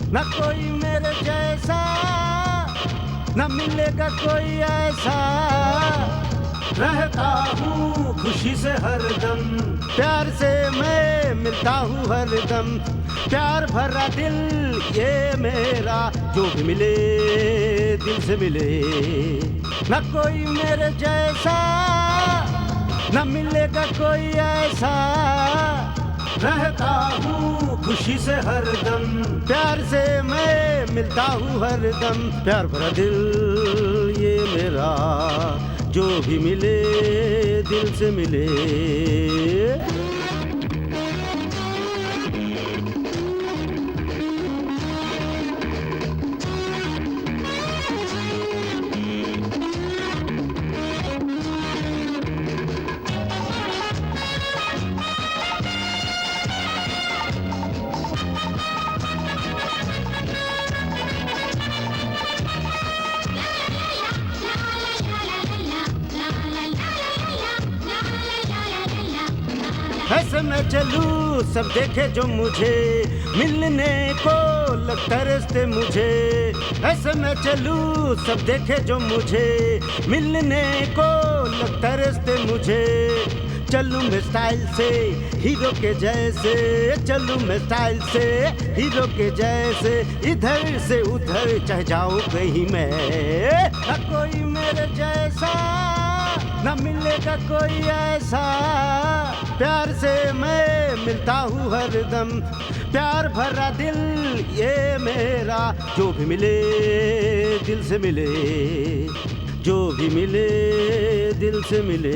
न कोई मेरे जैसा, न मिलेगा कोई ऐसा। रहता हूँ खुशी से हरदम, प्यार से मैं मिलता हूँ हरदम। प्यार भरा दिल ये मेरा, जो भी मिले दिल से मिले। न कोई मेरे जैसा, न मिलेगा कोई ऐसा। रहता हूँ खुशी से हरदम, प्यार से मैं मिलता हूँ हरदम। प्यार भरा दिल ये मेरा, जो भी मिले दिल से मिले। ऐसे मैं चलूं सब देखे जो मुझे, मिलने को लगता रस्ते मुझे। ऐसे मैं चलूं सब देखे जो मुझे, मिलने को लगता रस्ते मुझे। चलूं मैं स्टाइल से हीरो के जैसे, चलूं मैं स्टाइल से हीरो के जैसे। इधर से उधर चाहे जाऊं कहीं मैं, न कोई मेरे जैसा, न मिलेगा कोई ऐसा। प्यार से मैं मिलता हूँ हरदम, प्यार भरा दिल ये मेरा। जो भी मिले दिल से मिले, जो भी मिले दिल से मिले।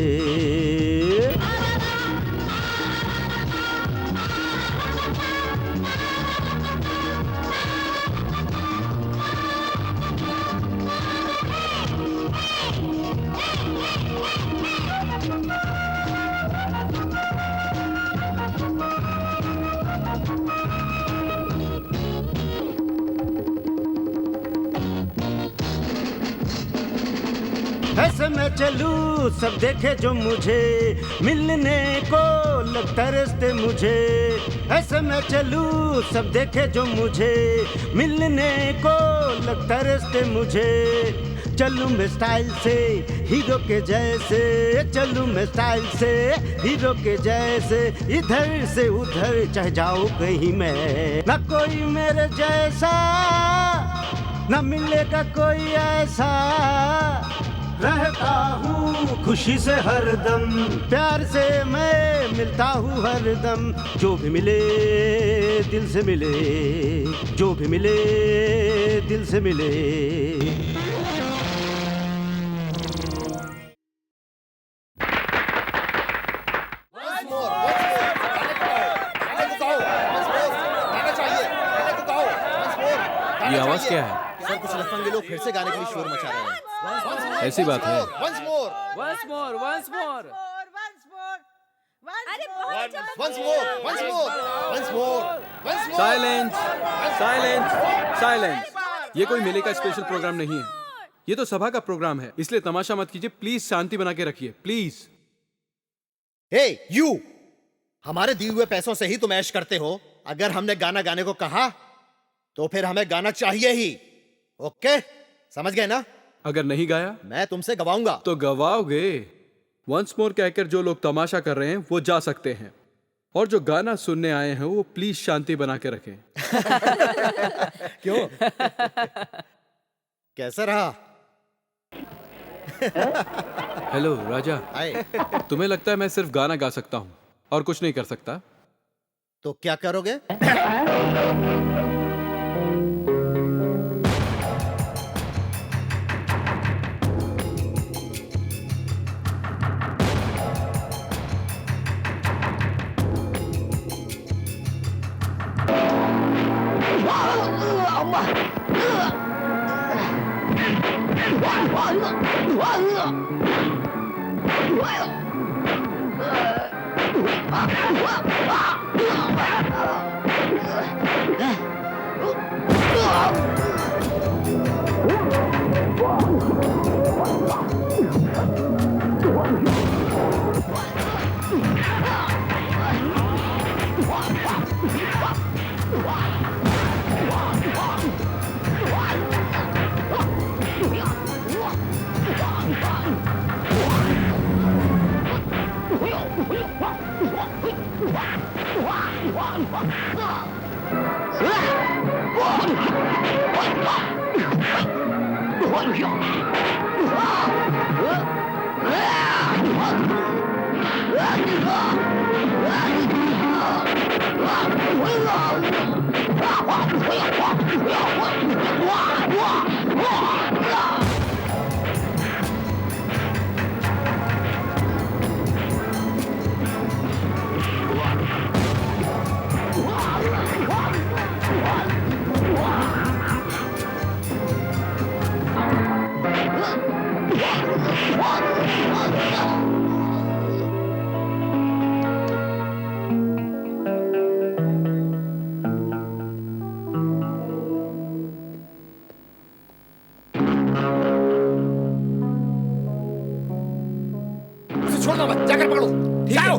ऐसे मैं चलूं सब देखे जो मुझे, मिलने को लगता रस्ते मुझे। ऐसे मैं चलूं सब देखे जो मुझे, मिलने को लगता रस्ते मुझे। चलूं मैं स्टाइल से हीरो के जैसे, चलूं मैं स्टाइल से हीरो के जैसे। इधर से उधर चाहे जाऊं कहीं मैं, न कोई मेरे जैसा, न मिलेगा कोई ऐसा। रहता हूँ खुशी से हरदम, प्यार से मैं मिलता हूँ हरदम। जो भी मिले दिल से मिले, जो भी मिले दिल से मिले। ये आवाज क्या है? सर कुछ लफंगे लोग फिर से गाने के लिए शोर मचा रहे हैं। ऐसी बात है। Once more. Once more, once more. अरे बहुत Once more, once more, once more, once more. Silence, silence, silence. ये कोई मेले का स्पेशल प्रोग्राम नहीं है, ये तो सभा का प्रोग्राम है, इसलिए तमाशा मत कीजिए। प्लीज शांति बना के रखिए, प्लीज। Hey, you! हमारे दिए हुए पैसों से ही तुम ऐश करते हो। अगर हमने गाना गाने को कहा तो फिर हमें गाना चाहिए ही। ओके? समझ गए ना? अगर नहीं गाया मैं तुमसे गवाऊंगा। तो गवाओगे। वंस मोर कहकर जो लोग तमाशा कर रहे हैं वो जा सकते हैं, और जो गाना सुनने आए हैं वो प्लीज शांति बना के रखें। क्यों? कैसा रहा? हेलो राजा, आए। तुम्हें लगता है मैं सिर्फ गाना गा सकता हूँ और कुछ नहीं कर सकता? तो क्या करोगे? उसे छोड़ना मत, जाकर पकड़ो। जाओ।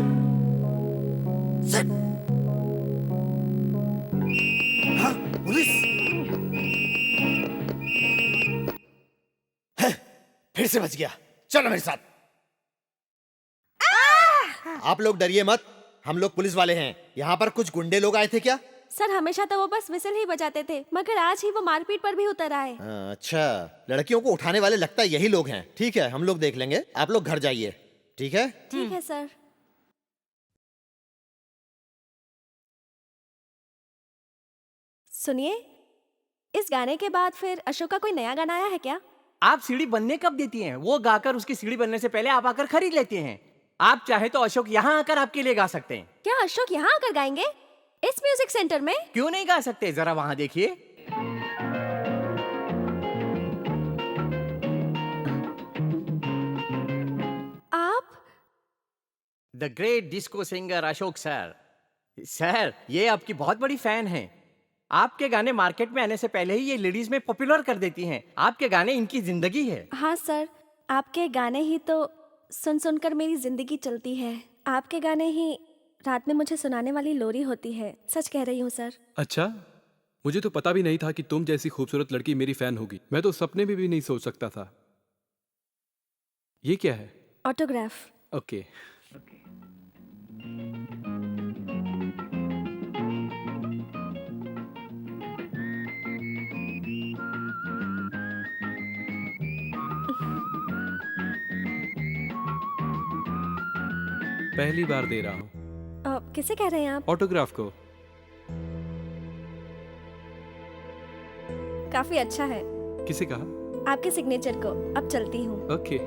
हाँ, पुलिस। है, फिर से बच गया। चलो मेरे साथ। आप लोग डरिए मत, हम लोग पुलिस वाले हैं। यहाँ पर कुछ गुंडे लोग आए थे क्या? सर हमेशा तो वो बस विसल ही बजाते थे, मगर आज ही वो मारपीट पर भी उतर आए। अच्छा, लड़कियों को उठाने वाले लगता है यही लोग हैं। ठीक है, हम लोग देख लेंगे। आप लोग घर जाइए। ठीक है? ठीक है सर। सुनिए, इस गाने के बाद फिर अशोक का कोई नया गाना आया है क्या? आप सीढ़ी बनने कब देती हैं? वो गाकर उसकी सीढ़ी बनने से पहले आप आकर खरीद लेती हैं। आप चाहे तो अशोक यहाँ आकर आपके लिए गा सकते हैं। क्या अशोक यहाँ आकर गाएंगे इस म्यूजिक सेंटर में? क्यों नहीं गा सकते? जरा वहां देखिए। आप the great disco singer Ashok sir. Sir, ये आपकी बहुत बड़ी फैन हैं। आपके गाने मार्केट में आने से पहले ही ये लेडीज में पॉपुलर कर देती हैं। आपके गाने इनकी जिंदगी है। हाँ सर, आपके गाने ही तो सुन सुनकर मेरी जिंदगी चलती है। आपके गाने ही रात में मुझे सुनाने वाली लोरी होती है। सच कह रही हूँ सर। अच्छा, मुझे तो पता भी नहीं था कि तुम जैसी खूबसूरत लड़की मेरी फैन होगी। मैं तो सपने में भी नहीं सोच सकता था। ये क्या है? ऑटोग्राफ। ओके। पहली बार दे रहा हूँ। किसे कह रहे हैं आप? ऑटोग्राफ को। काफी अच्छा है। किसे कहा? आपके सिग्नेचर को। अब चलती हूँ। ओके।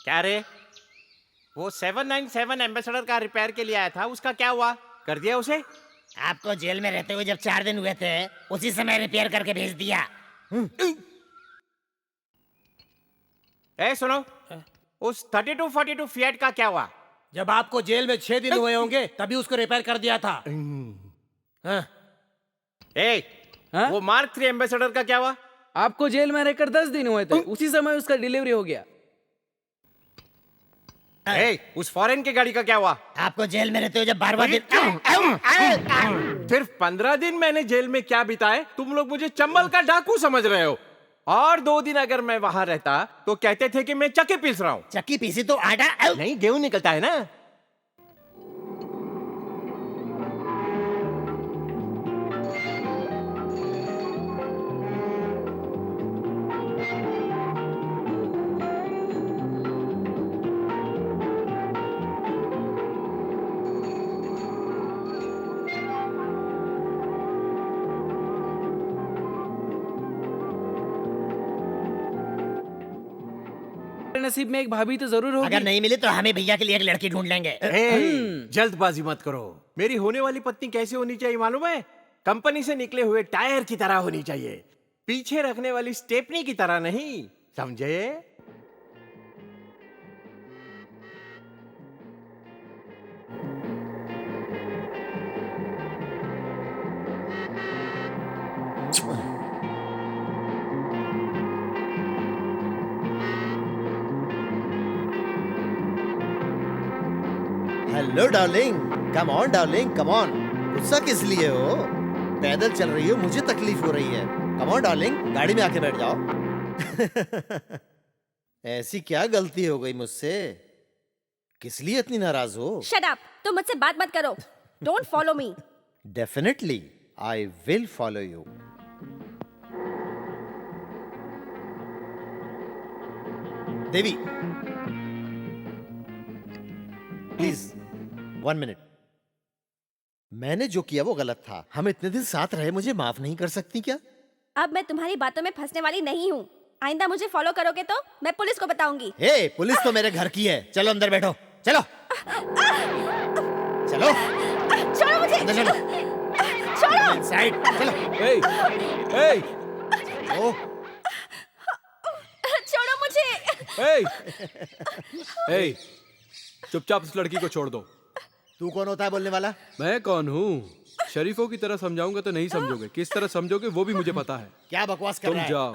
क्या रे? वो 797 एम्बेसडर का रिपेयर के लिए आया था, उसका क्या हुआ? कर दिया उसे? आपको जेल में रहते हुए जब 4 दिन हुए थे, उसी समय रिपेयर करके भेज दिया। ए सुनो, उस 3242 फिएट का क्या हुआ? जब आपको जेल में 6 दिन हुए होंगे तभी उसको रिपेयर कर दिया था। हाँ। ए, हाँ? वो मार्क 3 एम्बेसडर का क्या हुआ? आपको जेल में रहकर 10 दिन हुए थे, उसी समय उसका डिलीवरी हो गया। ए, उस फॉरेन की गाड़ी का क्या हुआ? आपको जेल में रहते हुए जब 12वां दिन सिर्फ 15 दिन मैंने जेल में क्या बिताए, तुम लोग मुझे चंबल का डाकू समझ रहे हो। और 2 दिन अगर मैं वहां रहता तो कहते थे कि मैं चक्की पीस रहा हूँ। चक्की पीसी तो आटा नहीं, गेहूं निकलता है ना। नसीब में एक भाभी तो जरूर होगी। अगर नहीं मिली तो हमें भैया के लिए एक लड़की ढूंढ लेंगे। जल्दबाजी मत करो। मेरी होने वाली पत्नी कैसी होनी चाहिए मालूम है? कंपनी से निकले हुए टायर की तरह होनी चाहिए, पीछे रखने वाली स्टेपनी की तरह नहीं, समझे? Hello darling, come on darling, come on. गुस्सा किस लिए हो? पैदल चल रही हो, मुझे तकलीफ हो रही है। कम ऑन डार्लिंग, गाड़ी में आके बैठ जाओ। ऐसी क्या गलती हो गई मुझसे? किस लिए इतनी नाराज हो? शट अप, तुम मुझसे बात मत करो। Don't follow me. Definitely I will follow you. Devi, please 1 minute. मैंने जो किया वो गलत था। हम इतने दिन साथ रहे, मुझे माफ नहीं कर सकती क्या? अब मैं तुम्हारी बातों में फंसने वाली नहीं हूँ। आइंदा मुझे फॉलो करोगे तो मैं पुलिस को बताऊंगी। हे, पुलिस तो मेरे घर की है। चलो अंदर बैठो, चलो चलो छोड़ो मुझे। अंदर चलो, छोड़ो। इनसाइड चलो। ए, ए, ओ, छोड़ो मुझे। ए, ए, चुपचाप उस लड़की को छोड़ दो। तू कौन होता है बोलने वाला? मैं कौन हूँ? शरीफों की तरह समझाऊंगा तो नहीं समझोगे, किस तरह समझोगे वो भी मुझे पता है। क्या बकवास कर तुम रहा है? जाओ।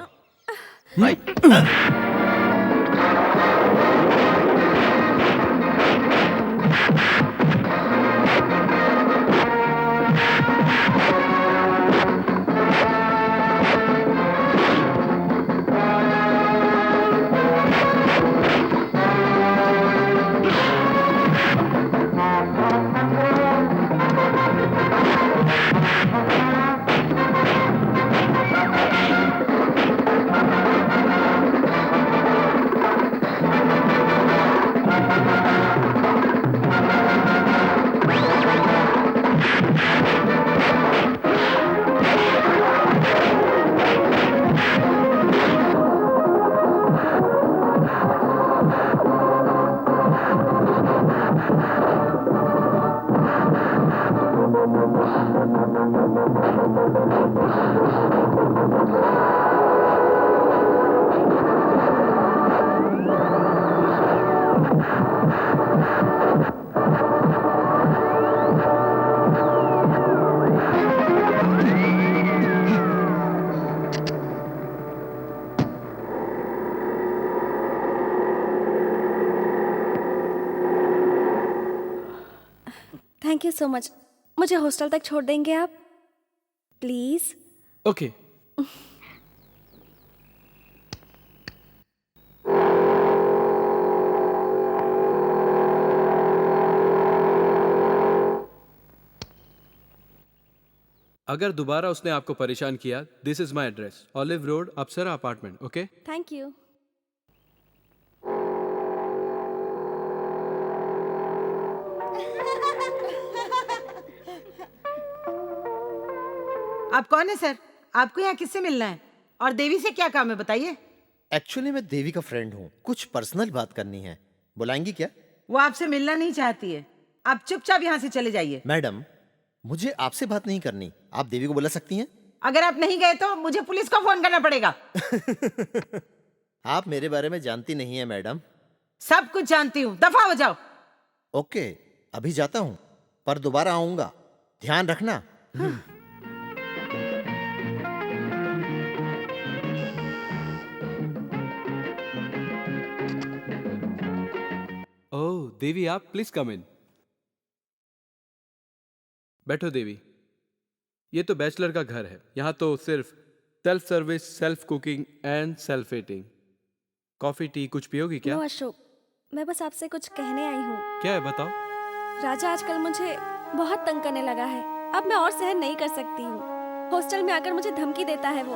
Thank you so much. मुझे हॉस्टल तक छोड़ देंगे आप प्लीज? ओके। अगर दोबारा उसने आपको परेशान किया, this is my address, olive road, Apsara apartment. Okay? Thank you. आप कौन है सर? आपको यहाँ किससे मिलना है और देवी से क्या काम है बताइए? एक्चुअली मैं देवी का फ्रेंड हूँ, कुछ पर्सनल बात करनी है। बुलाएंगी क्या? वो आपसे मिलना नहीं चाहती है, आप चुपचाप यहाँ से चले जाइए। मैडम, मुझे आपसे बात नहीं करनी, आप देवी को बुला सकती हैं। अगर आप नहीं गए तो मुझे पुलिस को फोन करना पड़ेगा। आप मेरे बारे में जानती नहीं है मैडम। सब कुछ जानती हूँ, दफा हो जाओ। ओके, अभी जाता हूँ, पर दोबारा आऊंगा, ध्यान रखना। ओह देवी, आप प्लीज कम इन। बैठो देवी। ये तो बैचलर का घर है। यहाँ तो सिर्फ self service, self cooking and self eating. Coffee tea कुछ पियोगी क्या? नो अशोक, मैं बस आपसे कुछ कहने आई हूँ। क्या है बताओ। राजा आजकल मुझे बहुत तंग करने लगा है। अब मैं और सहन नहीं कर सकती हूँ। हॉस्टल में आकर मुझे धमकी देता है वो।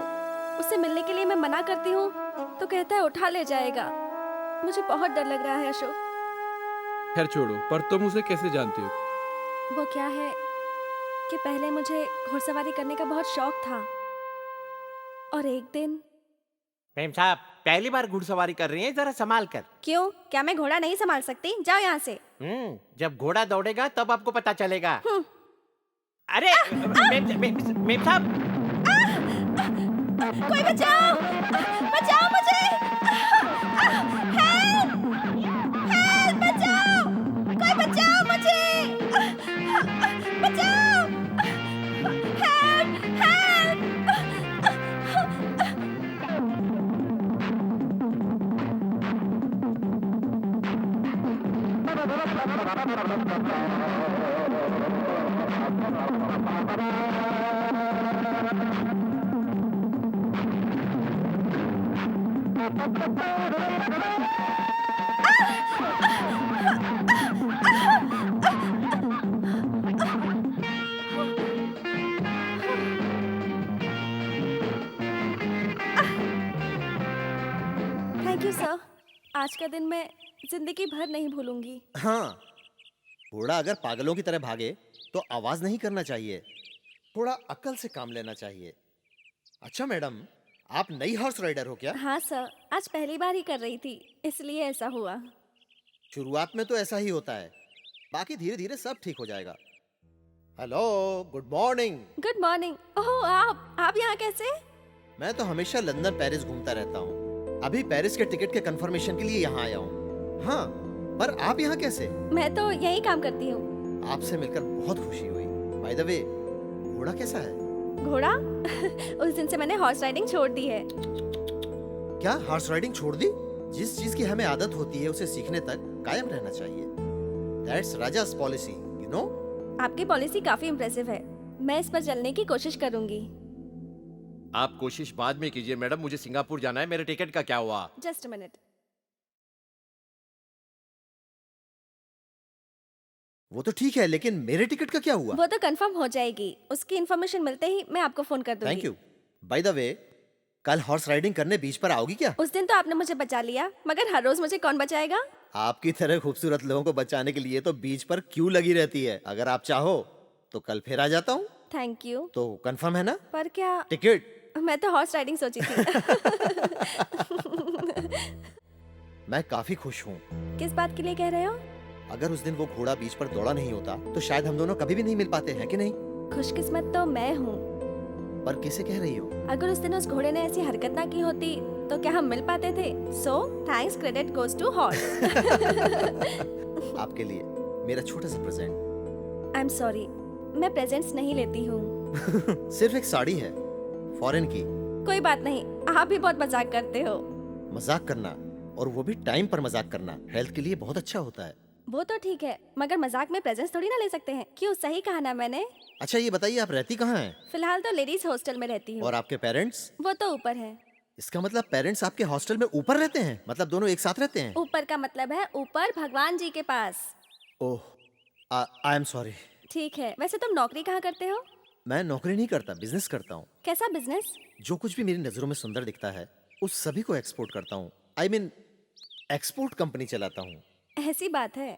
उससे मिलने के लिए मैं मना करती हूँ तो कहता है उठा ले जाएगा। मुझे बहुत डर लग रहा है अशोक। खैर छोड़ो, पर तुम उसे कैसे जानती हो? वो क्या है कि पहले मुझे घुड़सवारी करने का बहुत शौक था, और एक दिन। मैम साहब, पहली बार घुड़सवारी कर रही हैं, जरा संभाल कर। क्यों, क्या मैं घोड़ा नहीं संभाल सकती? जाओ यहाँ से। जब घोड़ा दौड़ेगा तब आपको पता चलेगा। अरे मेम साहब, कोई बचाओ, बचाओ मुझे। हेल्प, हेल्प, बचाओ, कोई बचाओ मुझे। बचाओ, help, help. Thank you sir. आज का दिन मैं जिंदगी भर नहीं भूलूंगी। हाँ, घोड़ा अगर पागलों की तरह भागे तो आवाज नहीं करना चाहिए, थोड़ा अक्ल से काम लेना चाहिए। अच्छा मैडम, आप नई हॉर्स राइडर हो क्या? हाँ सर, आज पहली बार ही कर रही थी, इसलिए ऐसा हुआ। शुरुआत में तो ऐसा ही होता है, बाकी धीरे धीरे सब ठीक हो जाएगा। Hello, good morning. Good morning. Oh, आप यहाँ कैसे? मैं तो हमेशा लंदन पेरिस घूमता रहता हूँ। अभी पेरिस के टिकट के कंफर्मेशन के लिए यहाँ आया हूँ। हाँ, पर आप यहाँ कैसे? मैं तो यही काम करती हूँ। आपसे मिलकर बहुत खुशी हुई। बाय द वे, घोड़ा कैसा है? घोड़ा? उस दिन से मैंने हॉर्स राइडिंग छोड़ दी है। क्या हॉर्स राइडिंग छोड़ दी? जिस चीज की हमें आदत होती है उसे सीखने तक कायम रहना चाहिए। That's rajas policy, you know. आपकी पॉलिसी काफी इम्प्रेसिव है। मैं इस पर चलने की कोशिश करूंगी। आप कोशिश बाद में कीजिए मैडम, मुझे सिंगापुर जाना है। मेरे टिकट का क्या हुआ? Just a minute. वो तो ठीक है, लेकिन मेरे टिकट का क्या हुआ? वो तो कंफर्म हो जाएगी। उसकी इन्फॉर्मेशन मिलते ही मैं आपको फोन कर दूंगी। Thank you. By the way, कल हॉर्स राइडिंग करने बीच पर आओगी क्या? उस दिन तो आपने मुझे बचा लिया, मगर हर रोज मुझे कौन बचाएगा? आपकी तरह खूबसूरत लोगों को बचाने के लिए तो बीच पर क्यों लगी रहती है। अगर आप चाहो तो कल फिर आ जाता हूँ। Thank you. तो कंफर्म है ना? पर क्या? टिकट? मैं तो हॉर्स राइडिंग सोची थी। मैं काफी खुश हूँ। किस बात के लिए कह रहे हो? अगर उस दिन वो घोड़ा बीच पर दौड़ा नहीं होता तो शायद हम दोनों कभी भी नहीं मिल पाते, हैं कि नहीं? खुशकिस्मत तो मैं हूँ। पर किसे कह रही हो? अगर उस दिन उस घोड़े ने ऐसी हरकत ना की होती तो क्या हम मिल पाते थे? So thanks, credit goes to horse. आपके लिए मेरा छोटा सा प्रेजेंट। आई एम सॉरी, मैं प्रेजेंट्स नहीं लेती हूँ। सिर्फ एक साड़ी है, फॉरेन की। कोई बात नहीं, आप भी बहुत मजाक करते हो। मजाक करना, और वो भी टाइम पर मजाक करना, हेल्थ के लिए बहुत अच्छा होता है। वो तो ठीक है, मगर मजाक में प्रेजेंस थोड़ी ना ले सकते हैं। क्यों, सही कहा ना मैंने? अच्छा ये बताइए, आप रहती कहाँ हैं? फिलहाल तो लेडीज हॉस्टल में रहती हूँ। और आपके पेरेंट्स? वो तो ऊपर है। इसका मतलब पेरेंट्स आपके हॉस्टल में ऊपर रहते हैं? मतलब दोनों एक साथ रहते हैं? ऊपर का मतलब है ऊपर भगवान जी के पास। ओह, आई एम सॉरी। ठीक है, वैसे तुम नौकरी कहाँ करते हो? मैं नौकरी नहीं करता, बिजनेस करता हूँ। कैसा बिजनेस? जो कुछ भी मेरी नजरों में सुंदर दिखता है उस सभी को एक्सपोर्ट करता हूँ। आई मीन एक्सपोर्ट कंपनी चलाता हूँ। ऐसी बात है।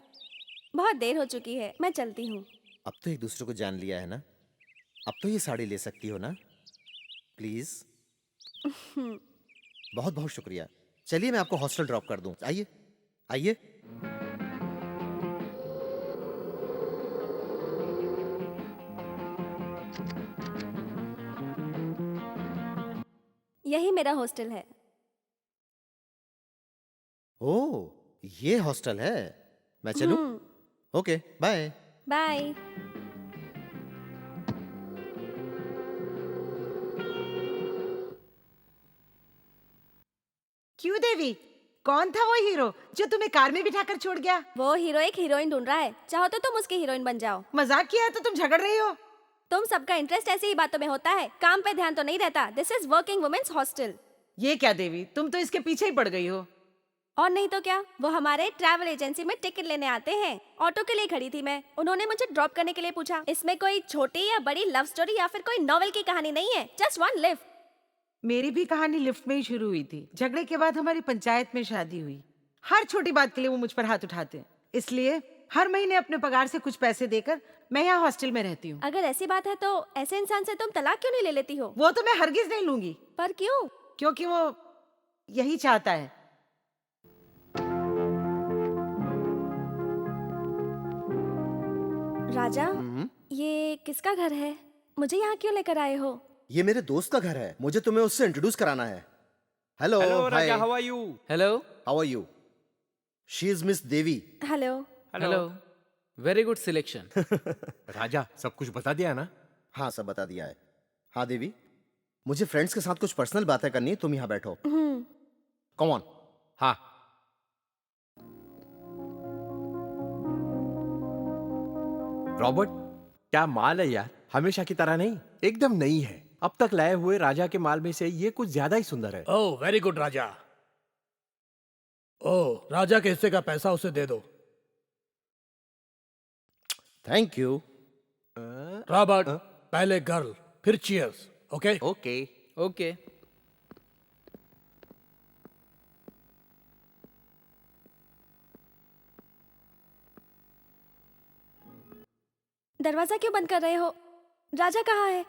बहुत देर हो चुकी है, मैं चलती हूँ। अब तो एक दूसरे को जान लिया है ना? अब तो ये साड़ी ले सकती हो ना? प्लीज। बहुत बहुत शुक्रिया। चलिए मैं आपको हॉस्टल ड्रॉप कर दूं। आइए आइए। यही मेरा हॉस्टल है। ओह, ये हॉस्टल है, मैं चलूं? Okay, bye. बाय। क्यों देवी, कौन था वो हीरो जो तुम्हें कार में बिठाकर छोड़ गया? वो हीरो एक हीरोइन ढूंढ रहा है, चाहो तो तुम उसकी हीरोइन बन जाओ। मजाक किया है तो तुम झगड़ रही हो? तुम सबका इंटरेस्ट ऐसी ही बातों में होता है, काम पे ध्यान तो नहीं रहता। This is working women's hostel. ये क्या देवी, तुम तो इसके पीछे ही पड़ गई हो। और नहीं तो क्या, वो हमारे ट्रैवल एजेंसी में टिकट लेने आते हैं। ऑटो के लिए खड़ी थी मैं, उन्होंने मुझे ड्रॉप करने के लिए पूछा। इसमें कोई छोटी या बड़ी लव स्टोरी या फिर कोई नॉवेल की कहानी नहीं है, जस्ट वन लिफ्ट। मेरी भी कहानी लिफ्ट में ही शुरू हुई थी। झगड़े के बाद हमारी पंचायत में शादी हुई। हर छोटी बात के लिए वो मुझ पर हाथ उठाते हैं, इसलिए हर महीने अपने पगार से कुछ पैसे देकर मैं यहाँ हॉस्टल में रहती हूँ। अगर ऐसी बात है तो ऐसे इंसान से तुम तलाक क्यों नहीं ले लेती हो? वो तो मैं हरगिज नहीं लूंगी। पर क्यों? क्योंकि वो यही चाहता है। राजा, ये किसका घर है? मुझे यहाँ क्यों लेकर आए हो? ये मेरे दोस्त का घर है, मुझे तुम्हें उससे इंट्रोड्यूस कराना है। Hello Raja, how are you? Hello how are you? She is miss Devi. Hello. Hello, very good selection. Raja, सब कुछ बता दिया ना? हाँ, सब बता दिया है। हाँ देवी, मुझे फ्रेंड्स के साथ कुछ पर्सनल बातें करनी है, तुम यहाँ बैठो। Come on. हाँ। रॉबर्ट, क्या माल है यार, हमेशा की तरह नहीं, एकदम नई है। अब तक लाए हुए राजा के माल में से ये कुछ ज्यादा ही सुंदर है। ओह वेरी गुड राजा। ओह, राजा के हिस्से का पैसा उसे दे दो। Thank you. रॉबर्ट, पहले गर्ल फिर चीयर्स। Okay okay. ओके। दरवाजा क्यों बंद कर रहे हो? राजा कहाँ है?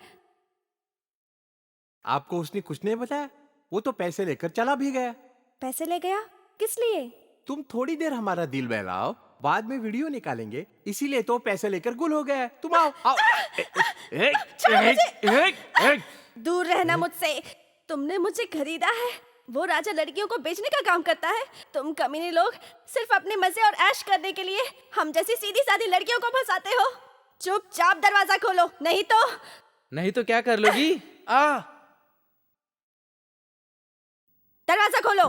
आपको उसने कुछ नहीं बताया? वो तो पैसे लेकर चला भी गया। पैसे ले गया? किस लिए? तुम थोड़ी देर हमारा दिल बहलाओ, बाद में वीडियो निकालेंगे, इसीलिए तो पैसे लेकर गुल हो गया है। तुम आओ आओ। दूर रहना मुझसे। तुमने मुझे खरीदा है। वो राजा लड़कियों को बेचने का काम करता है। तुम कमीने लोग सिर्फ अपने मजे और ऐश करने के लिए हम जैसी सीधी सादी लड़कियों को फंसाते हो। चुपचाप दरवाजा खोलो, नहीं तो क्या कर लोगी? दरवाजा खोलो।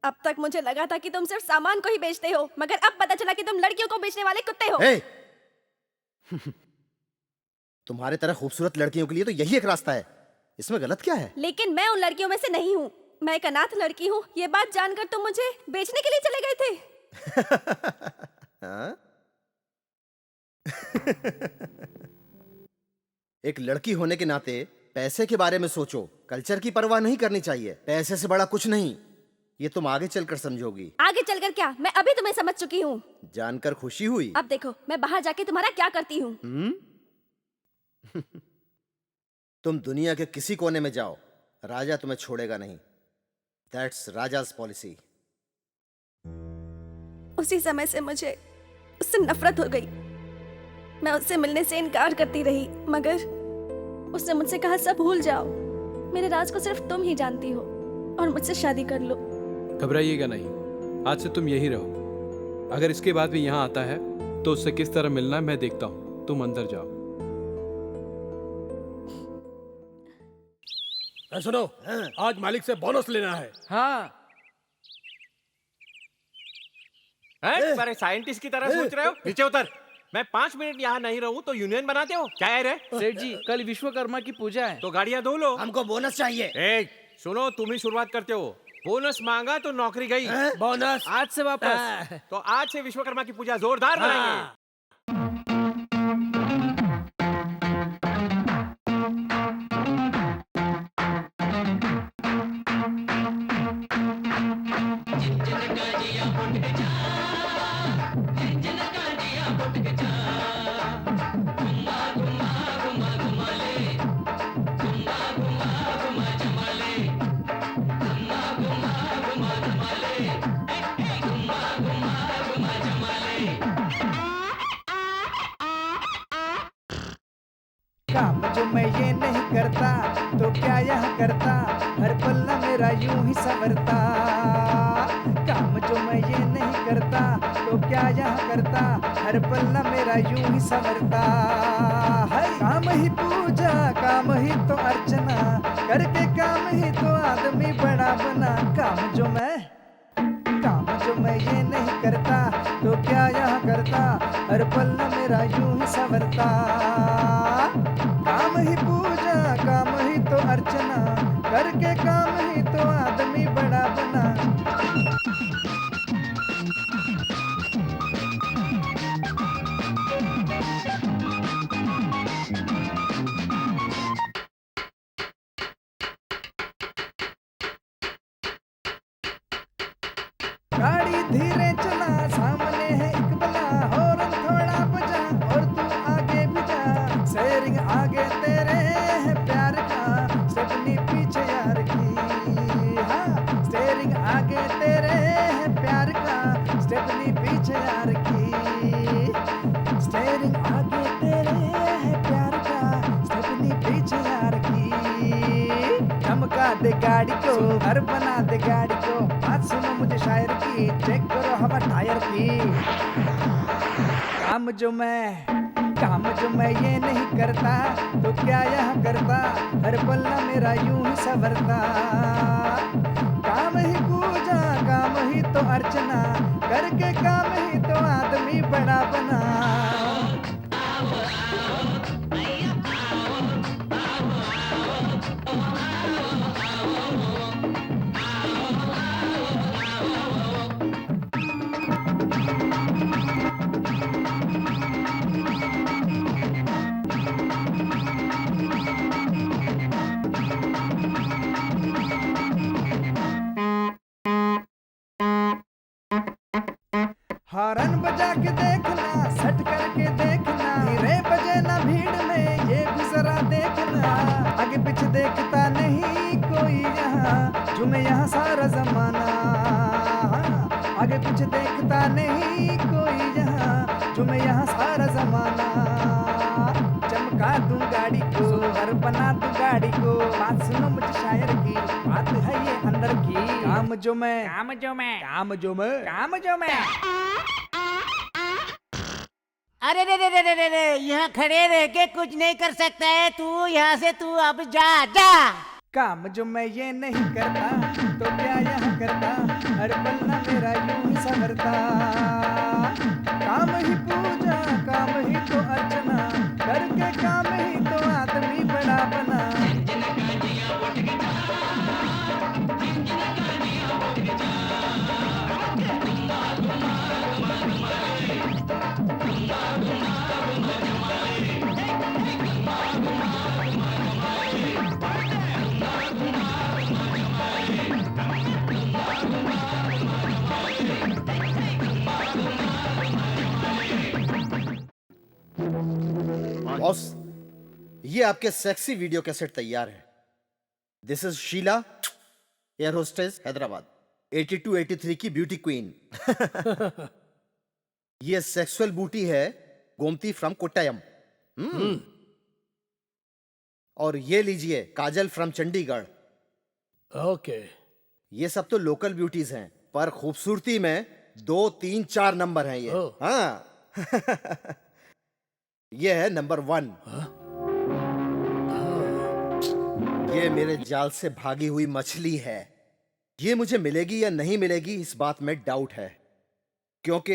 अब तक मुझे लगा था कि तुम सिर्फ सामान को ही बेचते हो, मगर अब पता चला कि तुम लड़कियों को बेचने वाले कुत्ते हो। hey! तुम्हारे तरह खूबसूरत लड़कियों के लिए तो यही एक रास्ता है, इसमें गलत क्या है? लेकिन मैं उन लड़कियों में से नहीं हूँ। मैं एक अनाथ लड़की हूँ। ये बात जानकर तुम मुझे बेचने के लिए चले गए थे। हाँ? एक लड़की होने के नाते पैसे के बारे में सोचो, कल्चर की परवाह नहीं करनी चाहिए। पैसे से बड़ा कुछ नहीं, ये तुम आगे चलकर समझोगी। आगे चलकर क्या? मैं अभी तुम्हें समझ चुकी हूँ। जानकर खुशी हुई। अब देखो, मैं बाहर जाके तुम्हारा क्या करती हूँ। तुम दुनिया के किसी कोने में जाओ, राजा तुम्हें छोड़ेगा नहीं। दैट्स राजा's पॉलिसी। उसी समय से मुझे उससे नफरत हो गई। मैं उससे मिलने से इनकार करती रही, मगर उसने मुझसे कहा सब भूल जाओ, मेरे राज को सिर्फ तुम ही जानती हो और मुझसे शादी कर लो। घबराइएगा नहीं, आज से तुम यही रहो। अगर इसके बाद भी यहाँ आता है तो उससे किस तरह मिलना है मैं देखता हूँ। तुम अंदर जाओ। सुनो, आज मालिक से बोनस लेना है। हाँ। अरे साइंटिस्ट की तरह सोच रहे हो? नीचे उतर। मैं 5 मिनट यहाँ नहीं रहूं तो यूनियन बनाते हो क्या है रे? सेठ जी, कल विश्वकर्मा की पूजा है तो गाड़ियाँ धो लो। हमको बोनस चाहिए। सुनो, तुम ही शुरुआत करते हो। बोनस मांगा तो नौकरी गई। बोनस आज से वापस। तो आज से विश्वकर्मा की पूजा जोरदार बनाएंगे। काम जो मैं ये नहीं करता तो क्या यहाँ करता, हर पल न मेरा यूं ही संवरता। काम जो मैं ये नहीं करता तो क्या यहाँ करता, हर पल न मेरा यूं ही संवरता। है काम ही पूजा, काम ही तो अर्चना, करके काम ही तो आदमी बड़ा बना। काम जो मैं ये नहीं करता तो क्या यहाँ करता, हर पल न मेरा यूं ही संवरता। काम ही पूजा, काम ही तो अर्चना, करके काम ही तो आदमी बड़ा बना। गाड़ी धीरे चला, सामने है एक बला, हॉर्न थोड़ा बजा और तू आगे भी जा। शेयरिंग आगे तेरे है प्यार का, स्टेपनी पीछे यार की। हाँ, स्टेयरिंग आगे तेरे है प्यार का, स्टेपनी पीछे यार की। स्टेयरिंग आगे तेरे है प्यार का, स्टेपनी पीछे यार की। चमका दे गाड़ी को, घर बना दे गाड़ी को, बात सुनो मुझे शायर की, चेक करो हवा टायर की। काम जो मैं ये नहीं करता तो क्या यहाँ करता, हर पल न मेरा यूं ही संवरता। काम ही पूजा, काम ही तो अर्चना, करके काम ही तो आदमी बड़ा बना। हॉर्न बजा के देखना, सट करके देखना, धीरे बजे ना भीड़ में ये भी जरा देखना। आगे पीछे देखता नहीं कोई यहाँ, झूमे यहाँ सारा जमाना। आगे पीछे देखता नहीं कोई यहाँ, झूमे यहाँ सारा जमाना। चमका दूं गाड़ी को, घर बना दूं गाड़ी को, बात सुनो मुझे शायर की, बात है ये अंदर की। काम जो मैं अरे रे रे रे रे रे रे, यहाँ खड़े रह के कुछ नहीं कर सकता है तू, यहाँ से तू अब जा जा। काम जो मैं ये नहीं करता तो क्या यहाँ करता, हर पल न मेरा यूं ही संवरता। काम ही पूजा, काम ही तो अर्चना, करके काम ही तो आदमी बड़ा बना। बॉस, ये आपके सेक्सी वीडियो कैसेट तैयार है। This is Sheila, air hostess Hyderabad, 82-83 की ब्यूटी क्वीन। ये सेक्सुअल बूटी है गोमती फ्रॉम कोट्टायम। और ये लीजिए काजल फ्रॉम चंडीगढ़। ओके, ये सब तो लोकल ब्यूटीज हैं, पर खूबसूरती में 2, 3, 4 नंबर हैं ये। हाँ। ये है नंबर 1। ये मेरे जाल से भागी हुई मछली है। ये मुझे मिलेगी या नहीं मिलेगी इस बात में डाउट है, क्योंकि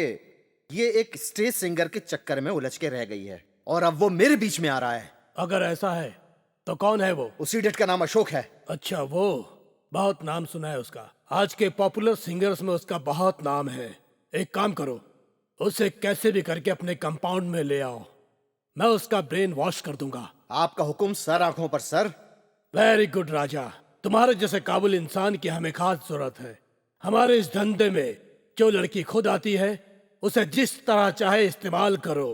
ये एक स्टेज सिंगर के चक्कर में उलझ के रह गई है और अब वो मेरे बीच में आ रहा है। अगर ऐसा है तो कौन है वो? उसी डेट का नाम अशोक है। अच्छा, वो बहुत नाम सुना है उसका। आज के पॉपुलर सिंगर्स में उसका बहुत नाम है। एक काम करो, उसे कैसे भी करके अपने कंपाउंड में ले आओ, मैं उसका ब्रेन वॉश कर दूंगा। आपका हुक्म सर, आंखों पर सर। वेरी गुड राजा, तुम्हारे जैसे काबिल इंसान की हमें खास जरूरत है। हमारे इस धंधे में जो लड़की खुद आती है उसे जिस तरह चाहे इस्तेमाल करो,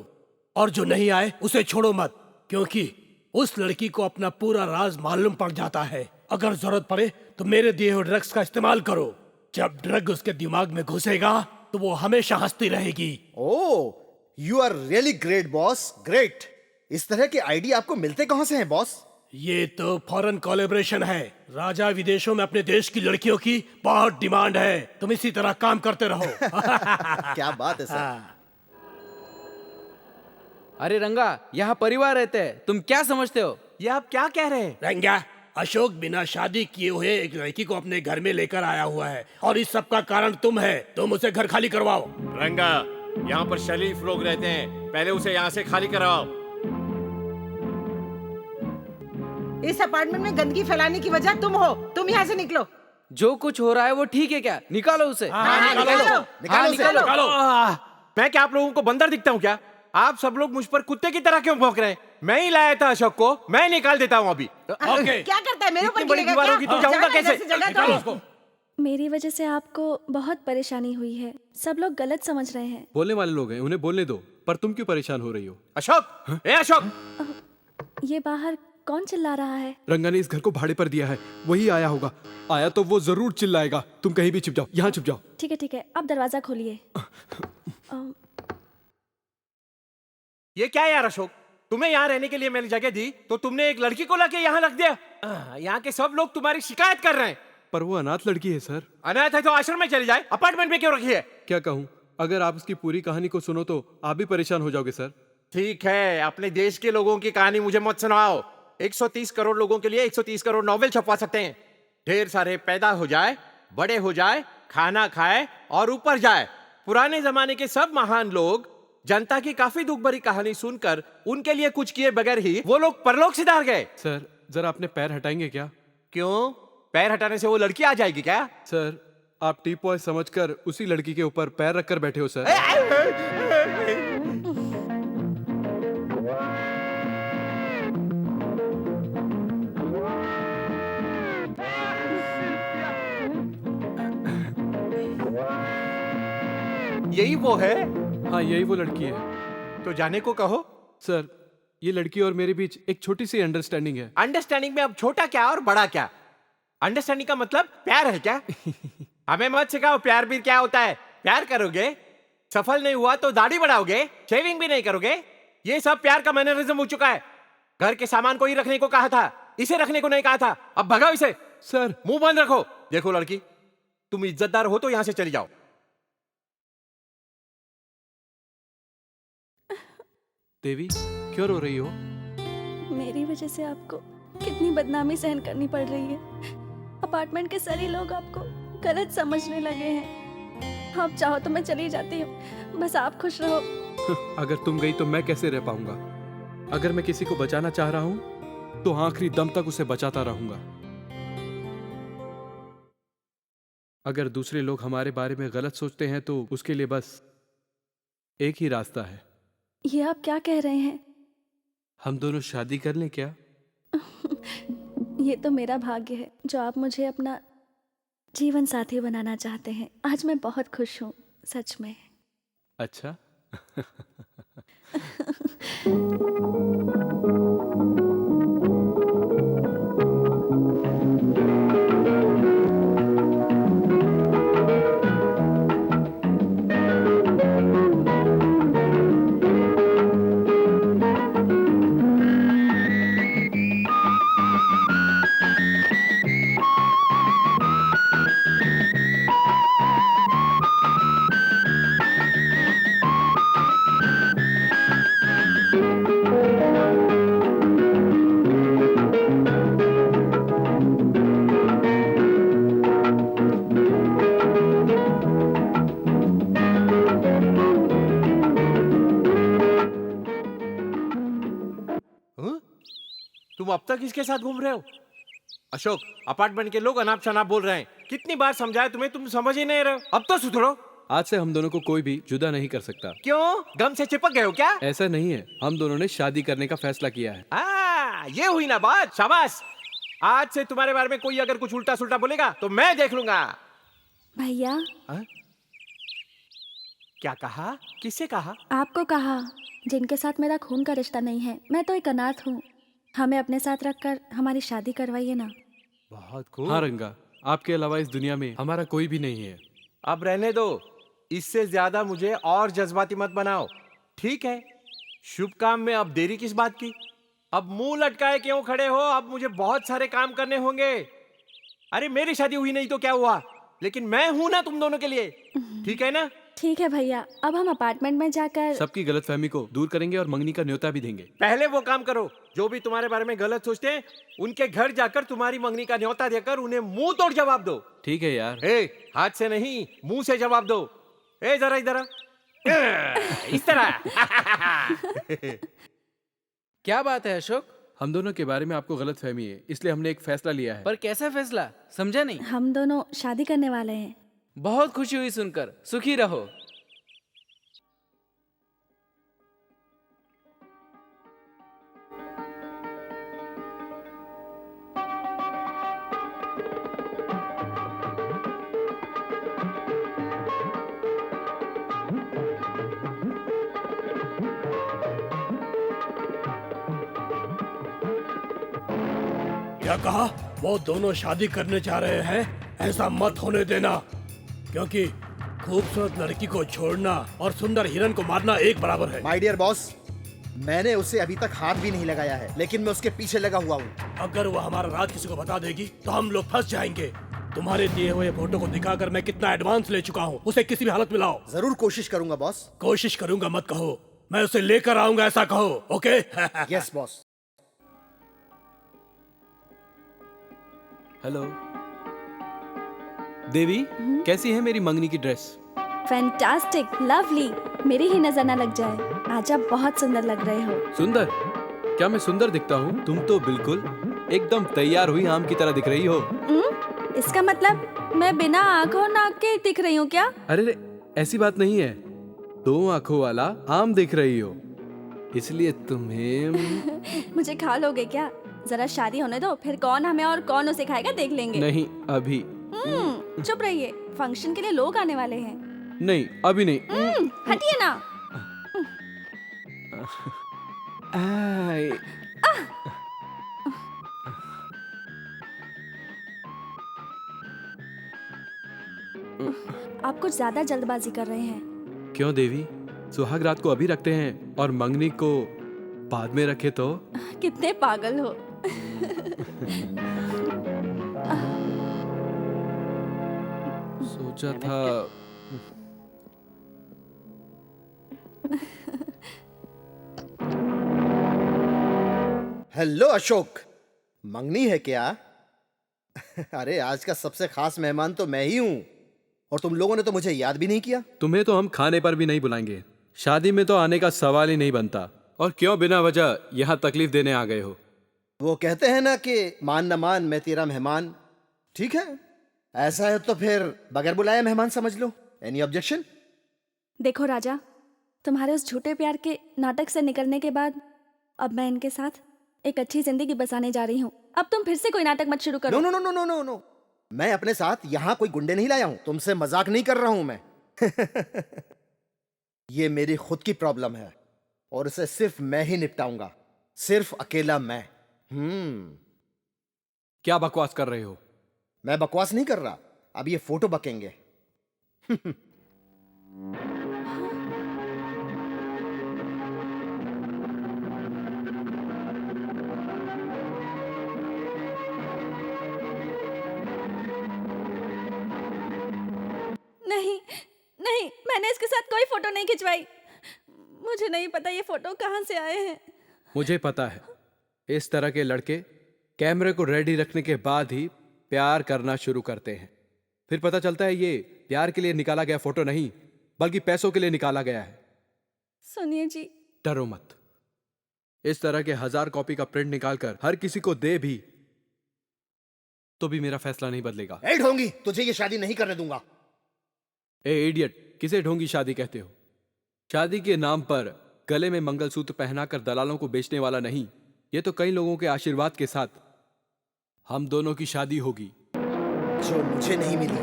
और जो नहीं आए उसे छोड़ो मत, क्योंकि उस लड़की को अपना पूरा राज मालूम पड़ जाता है। अगर जरूरत पड़े तो मेरे दिए हुए ड्रग्स का इस्तेमाल करो। जब ड्रग उसके दिमाग में घुसेगा तो वो हमेशा हंसती रहेगी। Oh, you are really great boss, great. इस तरह के आइडिया आपको मिलते कहां से हैं बॉस? ये तो फॉरेन कोलैबोरेशन है। राजा विदेशों में अपने देश की लड़कियों की बहुत डिमांड है। तुम इसी तरह काम करते रहो। क्या बात है सर। अरे रंगा, यहाँ परिवार रहते हैं, तुम क्या समझते हो? ये आप क्या कह रहे हैं? रंगा, अशोक बिना शादी किए हुए एक लड़की को अपने घर में लेकर आया हुआ है और इस सब का कारण तुम है। तुम उसे घर खाली करवाओ। रंगा, यहाँ पर शरीफ लोग रहते हैं, पहले उसे यहाँ से खाली कराओ। इस अपार्टमेंट में गंदगी फैलाने की वजह तुम हो। तुम यहाँ से निकलो। जो कुछ हो रहा है वो ठीक है क्या? निकालो उसे। निकालो। मैं क्या आप लोगों को बंदर दिखता हूँ क्या? आप सब लोग मुझ पर कुत्ते की तरह क्यों भौंक रहे हैं? मैं ही लाया था अशोक को, मैं निकाल देता हूँ अभी। ओके। क्या करता है? मेरे ऊपर इतनी बड़ी गिरेगा दीवार क्या? होगी तो जाऊंगा जगह कैसे? जैसी जगह निकालो तो- उसको। मेरी वजह से आपको बहुत परेशानी हुई है। सब लोग गलत समझ रहे हैं। बोलने वाले लोग हैं, उन्हें बोलने दो। पर तुम क्यों परेशान हो रही हो? अशोक, ए अशोक, ये बाहर कौन चिल्ला रहा है? रंगा ने इस घर को भाड़े पर दिया है, वही आया होगा। आया तो वो जरूर चिल्लाएगा। तुम कहीं भी छिप जाओ, यहाँ छिप जाओ। ठीक है, अब दरवाजा खोलिए। ये क्या है यार अशोक? तुम्हें यहाँ रहने के लिए मैंने जगह दी तो तुमने एक लड़की को लाके यहाँ रख दिया। यहाँ के सब लोग तुम्हारी शिकायत कर रहे हैं। पर वो अनाथ लड़की है सर। अनाथ है तो आश्रम में चली जाए, अपार्टमेंट में क्यों रखी है? क्या कहूँ, अगर आप उसकी पूरी कहानी को सुनो तो आप भी परेशान हो जाओगे सर। ठीक है, अपने देश के लोगों की कहानी मुझे मत सुनाओ। 130 करोड़ लोगों के लिए 130 करोड़ नॉवेल छपवा सकते हैं। ढेर सारे पैदा हो जाए, बड़े हो जाए, खाना खाए और ऊपर जाए। पुराने जमाने के सब महान लोग जनता की काफी दुख भरी कहानी सुनकर उनके लिए कुछ किए बगैर ही वो लोग परलोक सिधार गए। सर जरा अपने पैर हटाएंगे क्या? क्यों? पैर हटाने से वो लड़की आ जाएगी क्या? सर आप टी पॉय समझकर उसी लड़की के ऊपर पैर रखकर बैठे हो सर। यही वो है? हाँ यही वो लड़की है। तो जाने को कहो। सर ये लड़की और मेरे बीच एक छोटी सी अंडरस्टैंडिंग है। अंडरस्टैंडिंग में अब छोटा क्या और बड़ा क्या? अंडरस्टैंडिंग का मतलब प्यार है क्या? हमें मत सिखाओ प्यार भी क्या होता है। प्यार करोगे, सफल नहीं हुआ तो दाढ़ी बढ़ाओगे, शेविंग भी नहीं करोगे। ये सब प्यार का मैनरिज्म हो चुका है। घर के सामान को ही रखने को कहा था, इसे रखने को नहीं कहा था। अब भगाओ इसे। सर मुंह बंद रखो। देखो लड़की, तुम इज्जतदार हो तो यहां से चली जाओ। देवी क्यों रो रही हो? मेरी वजह से आपको कितनी बदनामी सहन करनी पड़ रही है। अपार्टमेंट के सारे लोग आपको गलत समझने लगे हैं। आप चाहो तो मैं चली जाती हूँ, बस आप खुश रहो। अगर तुम गई तो मैं कैसे रह पाऊंगा? अगर मैं किसी को बचाना चाह रहा हूं तो आखिरी दम तक उसे बचाता रहूंगा। अगर दूसरे लोग हमारे बारे में गलत सोचते हैं तो उसके लिए बस एक ही रास्ता है। ये आप क्या कह रहे हैं? हम दोनों शादी कर लें क्या? ये तो मेरा भाग्य है जो आप मुझे अपना जीवन साथी बनाना चाहते हैं। आज मैं बहुत खुश हूँ, सच में। अच्छा। तुम अब तक इसके साथ घूम रहे हो? अशोक, अपार्टमेंट के लोग अनाप शनाप बोल रहे हैं। कितनी बार समझाया तुम्हें, तुम समझ ही नहीं रहे हो। अब तो सुधरो। आज से हम दोनों को कोई भी जुदा नहीं कर सकता। क्यों? गम से चिपक गए हो क्या? ऐसा नहीं है, हम दोनों ने शादी करने का फैसला किया है। ये हुई ना बात। शाबाश। आज से तुम्हारे बारे में कोई अगर कुछ उल्टा सुल्टा बोलेगा तो मैं देख लूंगा। भैया। क्या कहा? किससे कहा? आपको कहा, जिनके साथ मेरा खून का रिश्ता नहीं है। मैं तो एक अनाथ हूँ। हमें अपने साथ रखकर हमारी शादी करवाइए ना। बहुत खूब। हाँ रंगा, आपके अलावा इस दुनिया में हमारा कोई भी नहीं है। अब रहने दो। इससे ज्यादा मुझे और जज्बाती मत बनाओ, ठीक है? शुभ काम में अब देरी किस बात की? अब मुंह लटकाए क्यों खड़े हो? अब मुझे बहुत सारे काम करने होंगे। अरे मेरी शादी हुई नहीं तो क्या हुआ, लेकिन मैं हूं ना तुम दोनों के लिए, ठीक है ना? ठीक है भैया, अब हम अपार्टमेंट में जाकर सबकी गलतफहमी को दूर करेंगे और मंगनी का न्योता भी देंगे। पहले वो काम करो, जो भी तुम्हारे बारे में गलत सोचते हैं उनके घर जाकर तुम्हारी मंगनी का न्योता देकर उन्हें मुंह तोड़ जवाब दो। ठीक है यार। हाथ से नहीं, मुंह से जवाब दो। जरा इधर इस तरह। क्या बात है अशोक? हम दोनों के बारे में आपको गलतफहमी है, इसलिए हमने एक फैसला लिया है। पर कैसा फैसला, समझा नहीं। हम दोनों शादी करने वाले हैं। बहुत खुशी हुई सुनकर, सुखी रहो। क्या कहा? वो दोनों शादी करने जा रहे हैं? ऐसा मत होने देना, क्योंकि खूबसूरत लड़की को छोड़ना और सुंदर हिरन को मारना एक बराबर है। माय डियर बॉस, मैंने उसे अभी तक हाथ भी नहीं लगाया है, लेकिन मैं उसके पीछे लगा हुआ हूँ। अगर वो हमारा राज किसी को बता देगी तो हम लोग फंस जाएंगे। तुम्हारे दिए हुए फोटो को दिखाकर मैं कितना एडवांस ले चुका हूँ, उसे किसी भी हालत में लाओ। जरूर कोशिश करूंगा बॉस। कोशिश करूंगा मत कहो, मैं उसे लेकर आऊंगा ऐसा कहो, ओके? Yes boss. हेलो देवी, कैसी है मेरी मंगनी की ड्रेस? फैंटास्टिक, लवली, मेरी ही नजर न लग जाए। आज आप बहुत सुंदर लग रहे हो। सुंदर? क्या मैं सुंदर दिखता हूँ? तुम तो बिल्कुल एकदम तैयार हुई आम की तरह दिख रही हो। इसका मतलब मैं बिना आंखों नाक के दिख रही हूँ क्या? अरे ऐसी बात नहीं है, 2 आंखों वाला आम दिख रही हो, इसलिए तुम्हें मुझे खा लोगे क्या? जरा शादी होने दो, फिर कौन हमें और कौन उसे खाएगा देख लेंगे। नहीं अभी। चुप रहिए, फंक्शन के लिए लोग आने वाले हैं। नहीं अभी नहीं। हटिए ना। आप कुछ ज्यादा जल्दबाजी कर रहे हैं। क्यों देवी? सुहाग रात को अभी रखते हैं और मंगनी को बाद में रखे तो? कितने पागल हो। सोचा था। हेलो अशोक, मंगनी है क्या? अरे आज का सबसे खास मेहमान तो मैं ही हूँ, और तुम लोगों ने तो मुझे याद भी नहीं किया। तुम्हें तो हम खाने पर भी नहीं बुलाएंगे, शादी में तो आने का सवाल ही नहीं बनता। और क्यों बिना वजह यहाँ तकलीफ देने आ गए हो? वो कहते हैं ना कि मान न मान मैं तेरा मेहमान। ठीक है, ऐसा है तो फिर बगैर बुलाए मेहमान समझ लो। Any objection? देखो राजा, तुम्हारे उस झूठे प्यार के नाटक से निकलने के बाद अब मैं इनके साथ एक अच्छी जिंदगी बसाने जा रही हूँ। अब तुम फिर से कोई नाटक मत शुरू करो। No no no no no no, मैं अपने साथ यहाँ कोई गुंडे नहीं लाया हूँ, तुमसे मजाक नहीं कर रहा हूँ मैं। ये मेरी खुद की प्रॉब्लम है और इसे सिर्फ मैं ही निपटाऊंगा, सिर्फ अकेला मैं। क्या बकवास कर रहे हो? मैं बकवास नहीं कर रहा, अब ये फोटो बकेंगे। नहीं नहीं, मैंने इसके साथ कोई फोटो नहीं खिंचवाई। मुझे नहीं पता ये फोटो कहाँ से आए हैं। मुझे पता है, इस तरह के लड़के कैमरे को रेडी रखने के बाद ही प्यार करना शुरू करते हैं। फिर पता चलता है ये प्यार के लिए निकाला गया फोटो नहीं, बल्कि पैसों के लिए निकाला गया है। सुनिए जी, डरो मत। इस तरह के 1000 कॉपी का प्रिंट निकालकर हर किसी को दे भी तो भी मेरा फैसला नहीं बदलेगा। ए ढोंगी, तुझे ये शादी नहीं करने दूंगा। ए इडियट, किसे ढोंगी शादी कहते हो? शादी के नाम पर गले में मंगलसूत्र पहनाकर दलालों को बेचने वाला नहीं, ये तो कई लोगों के आशीर्वाद के साथ हम दोनों की शादी होगी। जो मुझे नहीं मिली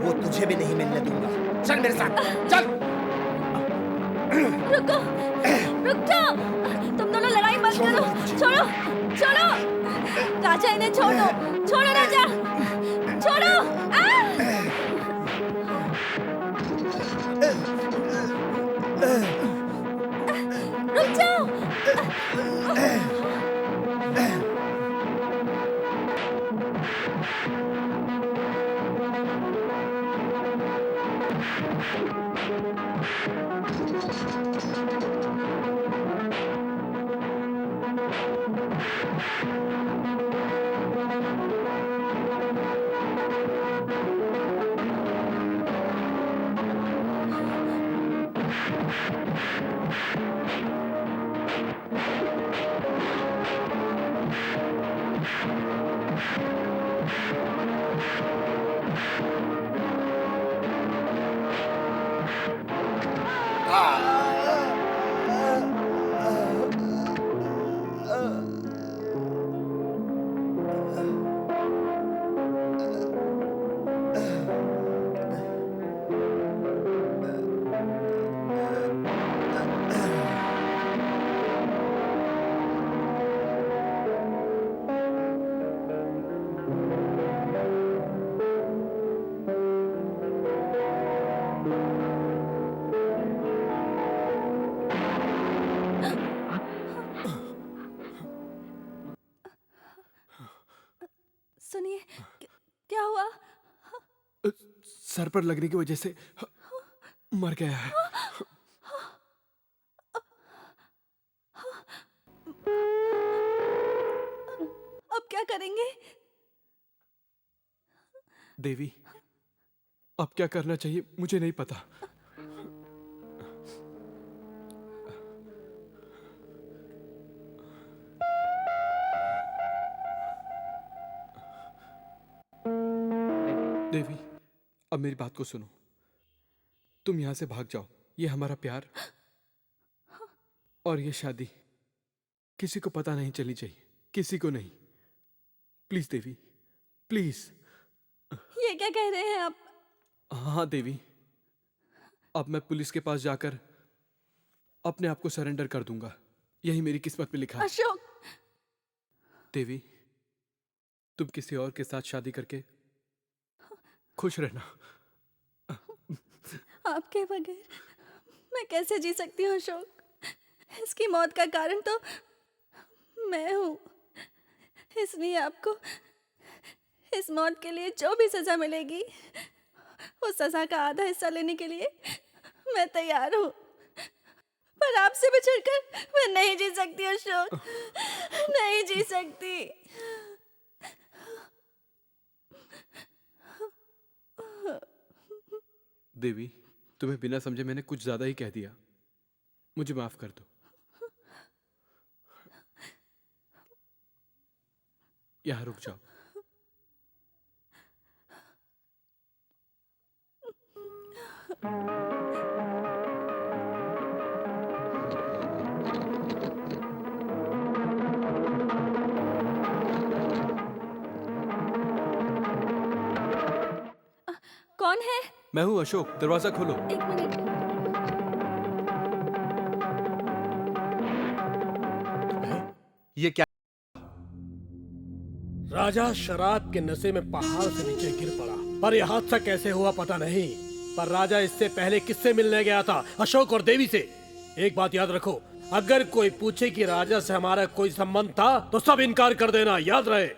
वो तुझे भी नहीं मिलने दूंगा। चल मेरे साथ, चल। रुको, रुक जाओ। तुम दोनों लड़ाई मत करो। छोड़ो, छोड़ो राजा, इन्हें छोड़ दो। छोड़ो राजा, छोड़ो। रुक जाओ। सुनिए, क्या हुआ? सर पर लगने की वजह से मर गया है। अब क्या करेंगे? देवी, अब क्या करना चाहिए मुझे नहीं पता। देवी, अब मेरी बात को सुनो। तुम यहां से भाग जाओ। ये हमारा प्यार और ये शादी किसी को पता नहीं चलनी चाहिए, किसी को नहीं। Please Devi, please. ये क्या कह रहे हैं आप? हाँ देवी, अब मैं पुलिस के पास जाकर अपने आप को सरेंडर कर दूंगा। यही मेरी किस्मत में लिखा है। अशोक! देवी, तुम किसी और के साथ शादी करके खुश रहना। आपके बगैर मैं कैसे जी सकती हूँ अशोक? इसकी मौत का कारण तो मैं हूँ, इसलिए आपको इस मौत के लिए जो भी सजा मिलेगी उस सजा का आधा हिस्सा लेने के लिए मैं तैयार हूँ। पर आपसे बिछड़कर मैं नहीं जी सकती अशोक, नहीं जी सकती। देवी, तुम्हें बिना समझे मैंने कुछ ज्यादा ही कह दिया, मुझे माफ कर दो। यहां रुक जाओ। कौन है? मैं हूं अशोक, दरवाजा खोलो। एक मिनट। ये क्या? राजा शराब के नशे में पहाड़ से नीचे गिर पड़ा, पर यह हादसा कैसे हुआ पता नहीं। पर राजा इससे पहले किससे मिलने गया था? अशोक और देवी से। एक बात याद रखो, अगर कोई पूछे कि राजा से हमारा कोई संबंध था तो सब इनकार कर देना, याद रहे।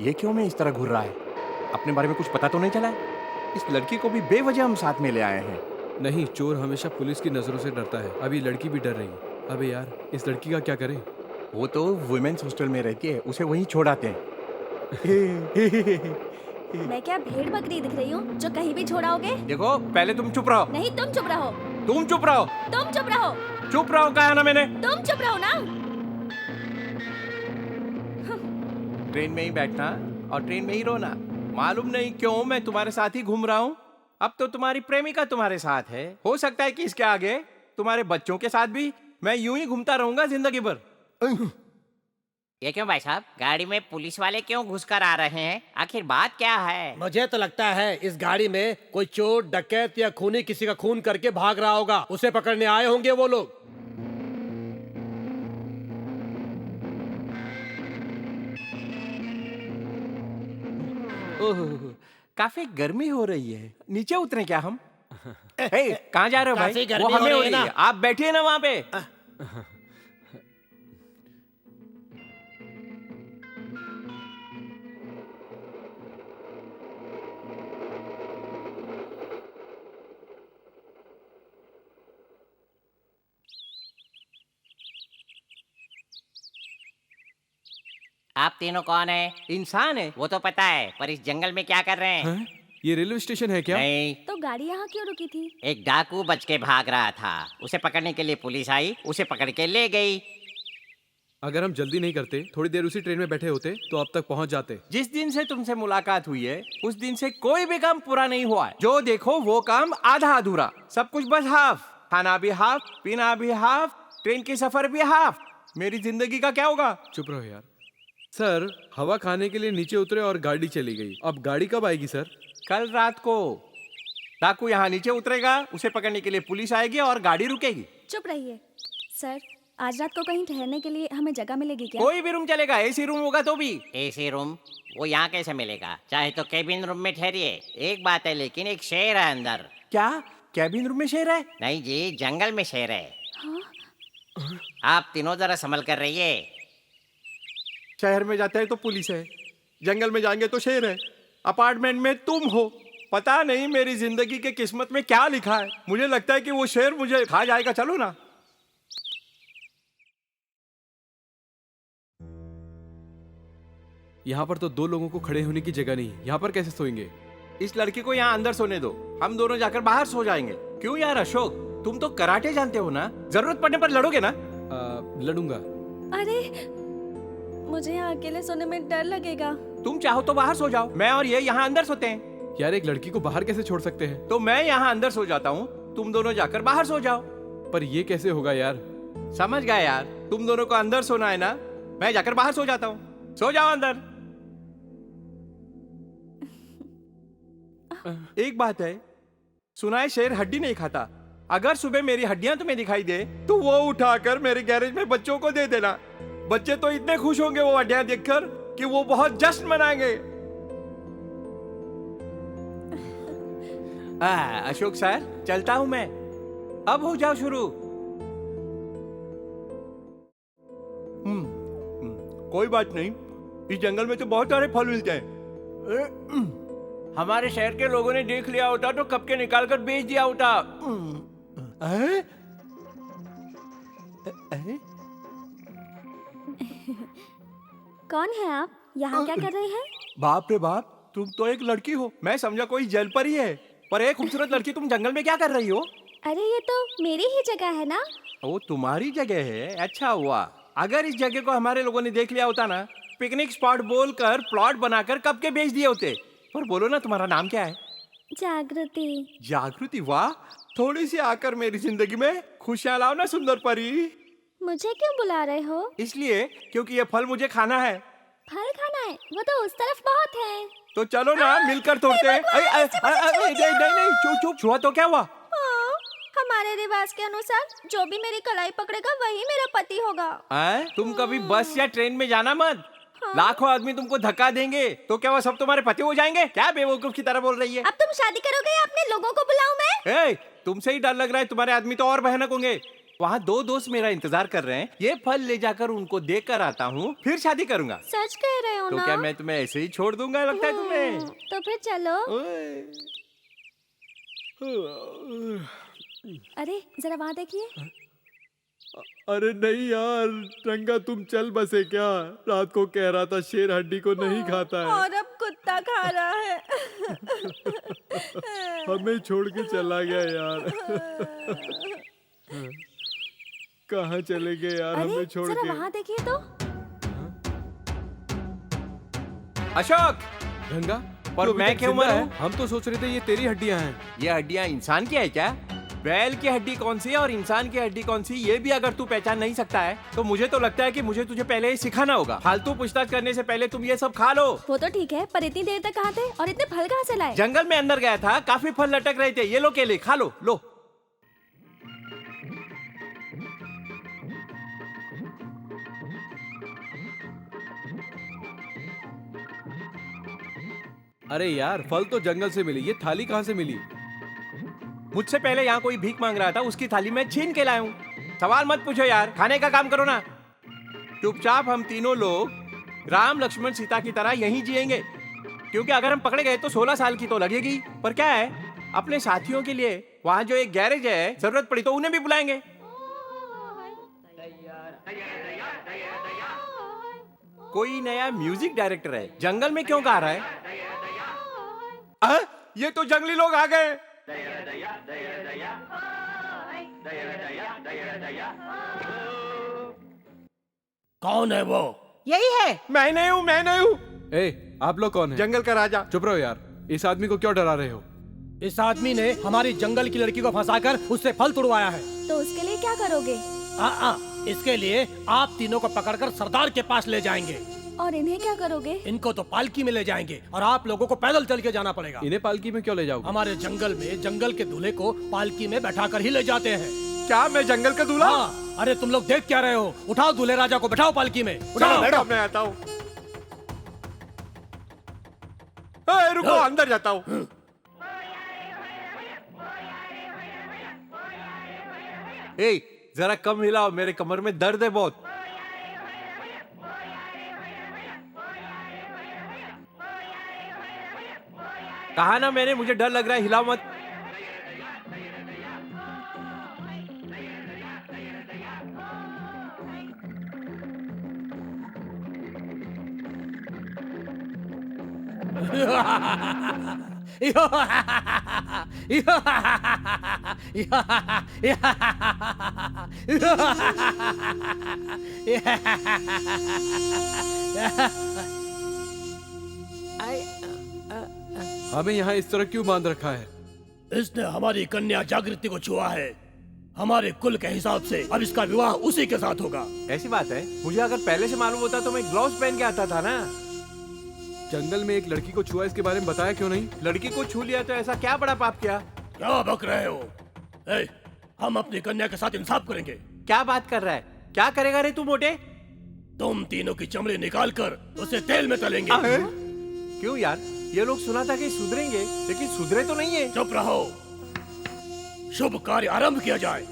ये क्यों में इस तरह घूर रहा है? अपने बारे में कुछ पता तो नहीं चला है? इस लड़की को भी बेवजह हम साथ में ले आए हैं। नहीं, चोर हमेशा पुलिस की नजरों से डरता है। अभी लड़की भी डर रही है। अबे यार, इस लड़की का क्या करें? वो तो वुमेन्स हॉस्टल में रहती है, उसे वहीं छोड़ आते हैं। मैं क्या भेड़ बकरी दिख रही हूँ जो कहीं भी छोड़ाओगे? देखो, पहले तुम चुप रहो। नहीं, तुम चुप रहो। तुम चुप रहो। तुम चुप रहो। चुप रहो कहा ना मैंने। तुम चुप रहो ना। ट्रेन में ही बैठना और ट्रेन में ही रोना। मालूम नहीं क्यों मैं तुम्हारे साथ ही घूम रहा हूँ। अब तो तुम्हारी प्रेमिका तुम्हारे साथ है, हो सकता है कि इसके आगे तुम्हारे बच्चों के साथ भी मैं यूं ही घूमता रहूंगा जिंदगी भर। ये क्यों भाई साहब, गाड़ी में पुलिस वाले क्यों घुसकर आ रहे हैं? आखिर बात क्या है? मुझे तो लगता है इस गाड़ी में कोई चोर, डकैत या खूनी किसी का खून करके भाग रहा होगा। उसे पकड़ने आए होंगे वो लोग। ओह, काफी गर्मी हो रही है, नीचे उतरे क्या हम? कहाँ जा रहे हो भाई? काफी गर्मी वो हमें हो हो रही है रही है, आप बैठिए ना वहाँ पे। आप तीनों कौन है? इंसान है। वो तो पता है, पर इस जंगल में क्या कर रहे हैं? हैं? ये रेलवे स्टेशन है क्या? नहीं, तो गाड़ी यहाँ क्यों रुकी थी? एक डाकू बच के भाग रहा था। उसे पकड़ने के लिए पुलिस आई, उसे पकड़ के ले गई। अगर हम जल्दी नहीं करते, थोड़ी देर उसी ट्रेन में बैठे होते तो अब तक पहुंच जाते। जिस दिन से तुमसे मुलाकात हुई है उस दिन से कोई भी काम पूरा नहीं हुआ है। जो देखो वो काम आधा अधूरा, सब कुछ बस हाफ। खाना भी हाफ, पीना भी हाफ, ट्रेन की सफर भी हाफ। मेरी जिंदगी का क्या होगा? चुप रहो यार। सर, हवा खाने के लिए नीचे उतरे और गाड़ी चली गई। अब गाड़ी कब आएगी सर? कल रात को डाकू यहाँ नीचे उतरेगा, उसे पकड़ने के लिए पुलिस आएगी और गाड़ी रुकेगी। चुप रहिए सर। आज रात को कहीं ठहरने के लिए हमें जगह मिलेगी क्या? कोई भी रूम चलेगा, एसी रूम होगा तो भी। एसी रूम वो यहाँ कैसे मिलेगा? चाहे तो केबिन रूम में ठहरिए। एक बात है लेकिन, एक शेर है अंदर। क्या कैबिन रूम में शेर है? नहीं जी, जंगल में शेर है। हाँ? आप तीनों जरा संभल कर रहिए। शहर में जाते हैं तो पुलिस है, जंगल में जाएंगे तो शेर है, अपार्टमेंट में तुम हो। पता नहीं मेरी जिंदगी के किस्मत में क्या लिखा है। मुझे लगता है कि वो शेर मुझे खा जाएगा। चलो ना। यहाँ पर तो दो लोगों को खड़े होने की जगह नहीं, यहाँ पर कैसे सोएंगे? इस लड़की को यहाँ अंदर सोने दो, हम दोनों जाकर बाहर सो जाएंगे। क्यों यार अशोक, तुम तो कराटे जानते हो ना, जरूरत पड़ने पर लड़ोगे ना? लड़ूंगा। अरे मुझे यहाँ अकेले सोने में डर लगेगा। तुम चाहो तो बाहर सो जाओ, मैं और ये यहाँ अंदर सोते हैं। यार, एक लड़की को बाहर कैसे छोड़ सकते हैं? तो मैं यहाँ अंदर सो जाता हूँ, तुम दोनों जाकर बाहर सो जाओ। पर ये कैसे होगा यार? समझ गया यार, तुम दोनों को अंदर सोना है ना, मैं जाकर बाहर सो जाता हूँ। सो जाओ अंदर। एक बात है, सुना है शेर हड्डी नहीं खाता। अगर सुबह मेरी हड्डियां तुम्हें दिखाई दे तो वो उठाकर मेरे गैरेज में बच्चों को दे देना। बच्चे तो इतने खुश होंगे वो हड्डियां देखकर कि वो बहुत जश्न मनाएंगे। अशोक सर, चलता हूं मैं, अब हो जाओ शुरू। कोई बात नहीं, इस जंगल में तो बहुत सारे फल मिलते हैं। हमारे शहर के लोगों ने देख लिया होता तो कब के निकाल कर बेच दिया होता। कौन है आप? यहाँ क्या कर रहे हैं? बाप रे बाप, तुम तो एक लड़की हो। मैं समझा कोई जेल पर ही है, पर एक खूबसूरत लड़की तुम जंगल में क्या कर रही हो? अरे ये तो मेरी ही जगह है ना। वो तुम्हारी जगह है? अच्छा हुआ। अगर इस जगह को हमारे लोगों ने देख लिया होता ना, पिकनिक स्पॉट बोलकर प्लॉट बनाकर कब के बेच दिए होते। पर बोलो ना, तुम्हारा नाम क्या है? जागृति। जागृति, वाह। थोड़ी सी आकर मेरी जिंदगी में खुशियां लाओ ना सुंदर परी। मुझे क्यों बुला रहे हो? इसलिए क्योंकि ये फल मुझे खाना है। फल खाना है? वो तो उस तरफ बहुत है। तो चलो ना, मिलकर तोड़ते हैं। नहीं, चुप चुप, छुआ तो क्या हुआ? हमारे रिवाज के अनुसार जो भी मेरी कलाई पकड़ेगा वही मेरा पति होगा। तुम कभी बस या ट्रेन में जाना मत। लाखों आदमी तुमको धक्का देंगे तो क्या वो सब तुम्हारे पति हो जाएंगे? क्या बेवकूफ की तरह बोल रही है? अब तुम शादी करोगे या अपने लोगों को बुलाऊं मैं? तुमसे ही डर लग रहा है, तुम्हारे आदमी तो और भयानक होंगे। वहाँ दो दोस्त मेरा इंतजार कर रहे हैं, ये फल ले जाकर उनको दे कर आता हूँ, फिर शादी करूंगा। सच कह रहे हो तो ना? क्या मैं तुम्हें ऐसे ही छोड़ दूंगा लगता है तुम्हें? तो फिर चलो। अरे जरा वहाँ देखिए। अरे नहीं यार, रंगा तुम चल बसे क्या? रात को कह रहा था शेर हड्डी को नहीं खाता है, और अब कुत्ता खा रहा है। हमें छोड़ के चला गया यार। कहाँ चले गए यार हमें छोड़ जरा के? वहाँ देखिए तो। अशोक, रंगा, पर मैं क्यों मरूं? हम तो सोच रहे थे ये तेरी हड्डियां हैं। ये हड्डियां इंसान की है क्या? बैल की हड्डी कौन सी है और इंसान की हड्डी कौन सी, ये भी अगर तू पहचान नहीं सकता है तो मुझे तो लगता है कि मुझे तुझे पहले ही सिखाना होगा। फालतू पूछताछ करने से पहले तुम ये सब खा लो। वो तो ठीक है, पर इतनी देर तक कहाँ थे और इतने फल कहाँ से लाए? जंगल में अंदर गया था, काफी फल लटक रहे थे। ये लो केले, खा लो। लो अरे यार, फल तो जंगल से मिली, ये थाली कहाँ से मिली? मुझसे पहले यहाँ कोई भीख मांग रहा था, उसकी थाली में छीन के लाया हूँ। सवाल मत पूछो यार, खाने का काम करो ना। चुपचाप हम तीनों लोग राम लक्ष्मण सीता की तरह यहीं जिएंगे, क्योंकि अगर हम पकड़े गए तो 16 साल की तो लगेगी। पर क्या है, अपने साथियों के लिए वहाँ जो एक गैरेज है, जरूरत पड़ी तो उन्हें भी बुलाएंगे। कोई नया म्यूजिक डायरेक्टर है, जंगल में क्यों गा रहा है? ये तो जंगली लोग आ गए। कौन है वो? यही है। मैं नहीं हूँ, मैं नहीं हूँ। ए, आप लोग कौन है? जंगल का राजा। चुप रहो यार, इस आदमी को क्यों डरा रहे हो? इस आदमी ने हमारी जंगल की लड़की को फंसाकर उससे फल तुड़वाया है। तो उसके लिए क्या करोगे? इसके लिए आप तीनों को पकड़कर सरदार के पास ले जाएंगे। और इन्हें क्या करोगे? इनको तो पालकी में ले जाएंगे और आप लोगों को पैदल चल के जाना पड़ेगा। इन्हें पालकी में क्यों ले जाओगे? हमारे जंगल में जंगल के दूल्हे को पालकी में बैठा कर ही ले जाते हैं। क्या मैं जंगल का दूल्हा? हाँ, अरे तुम लोग देख क्या रहे हो? उठाओ दूल्हे राजा को, बैठाओ पालकी में। उठाओ, बैठो। मैं आता हूँ। रुको, अंदर जाता हूँ। जरा कम हिलाओ, मेरे कमर में दर्द है बहुत। कहा ना मैंने, मुझे डर लग रहा है, हिलाओ मत। हमें यहाँ इस तरह क्यों बांध रखा है? इसने हमारी कन्या जागृति को छुआ है। हमारे कुल के हिसाब से अब इसका विवाह उसी के साथ होगा। ऐसी बात है? मुझे अगर पहले से मालूम होता तो मैं ग्लव्स पहन के आता था ना। जंगल में एक लड़की को छुआ, इसके बारे में बताया क्यों नहीं? लड़की को छू लिया तो ऐसा क्या बड़ा पाप किया? क्या बक रहे हो? हम अपनी कन्या के साथ इंसाफ करेंगे। क्या बात कर रहा है? क्या करेगा रे तू मोटे? तुम तीनों की चमड़ी निकाल कर उसे तेल में तलेंगे। क्यों यार, ये लोग सुना था कि सुधरेंगे, लेकिन सुधरे तो नहीं है। चुप रहो, शुभ कार्य आरंभ किया जाए।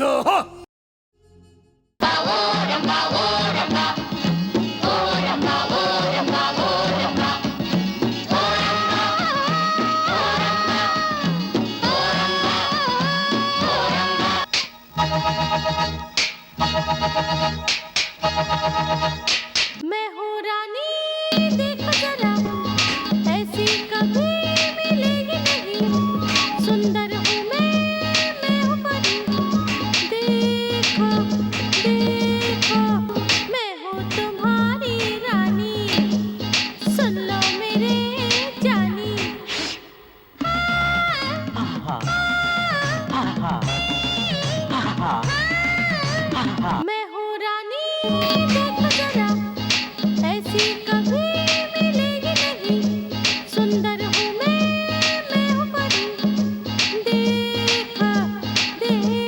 मैं हूँ रानी, देखो जरा, ऐसी कभी मिलेगी नहीं। सुंदर हूँ मैं हूँ परी, देखो देखो, मैं हूँ तुम्हारी रानी, सुन लो मेरे जानी। मैं हूँ रानी, देखो जरा, ऐसी कभी मिलेगी नहीं। सुंदर हूँ मैं हूँ परी, देखो देखो।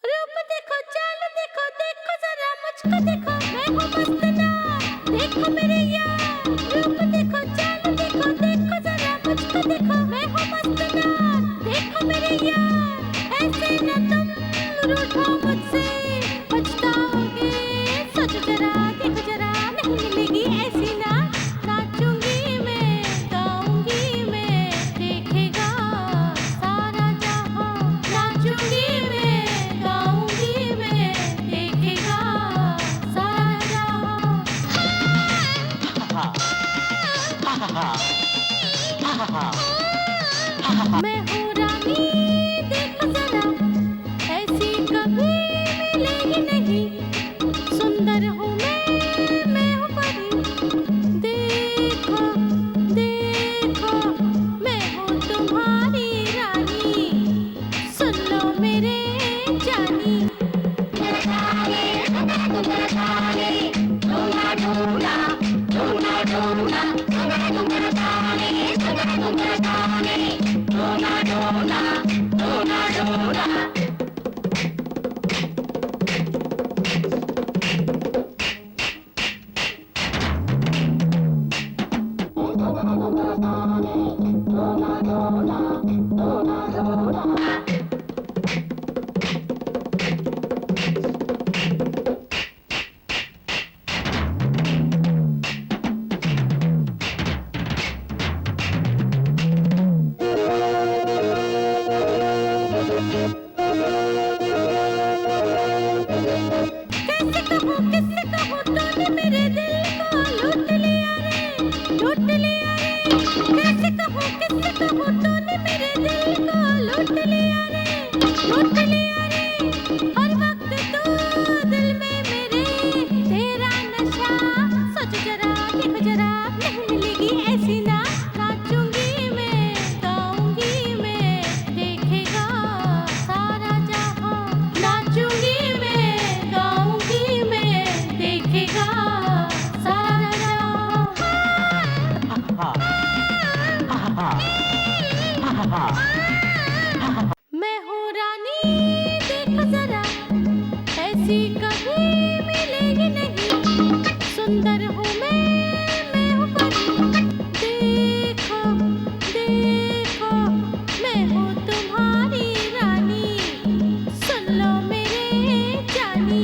रूप देखो, चाल देखो, देखो जरा मुझको देखो, मैं हूँ मस्त नार, देखो मेरे यार। रूप देखो, चाल देखो, देखो जरा मुझको देखो, मैं हूँ मस्त नार, देखो मेरे यार। ऐसे न तुम रूठो मुझसे, पछताओगे। सोचो जरा, देखो जरा, मैं मैं हूँ रानी देखो जरा, ऐसी कभी मिलेगी नहीं। सुंदर हूँ मैं हूँ परी, देखो देखो मैं हूँ तुम्हारी रानी, सुन लो मेरे जानी। कैसे कहूँ किससे कहूँ, तूने मेरे दिल को लूट लिया रे, लूट लिया रे। कैसे कहूँ किससे कहूँ, तूने मेरे दिल को लूट लिया रे, लूट लिया रे। हर वक्त तू दिल में मेरे, तेरा नशा सोच जरा देखो जरा, नहीं मिलेगी ऐसी ना। नाचूंगी मैं गाऊंगी मैं, देखेगा सारा जहां। नाचूंगी मैं गाऊंगी मैं, देखेगा सारा जहां। मैं हूँ रानी देखो जरा, ऐसी कभी मिलेगी नहीं। सुंदर हूँ मैं हूँ परी, देखो देखो मैं हूँ तुम्हारी रानी, सुन लो मेरे जानी।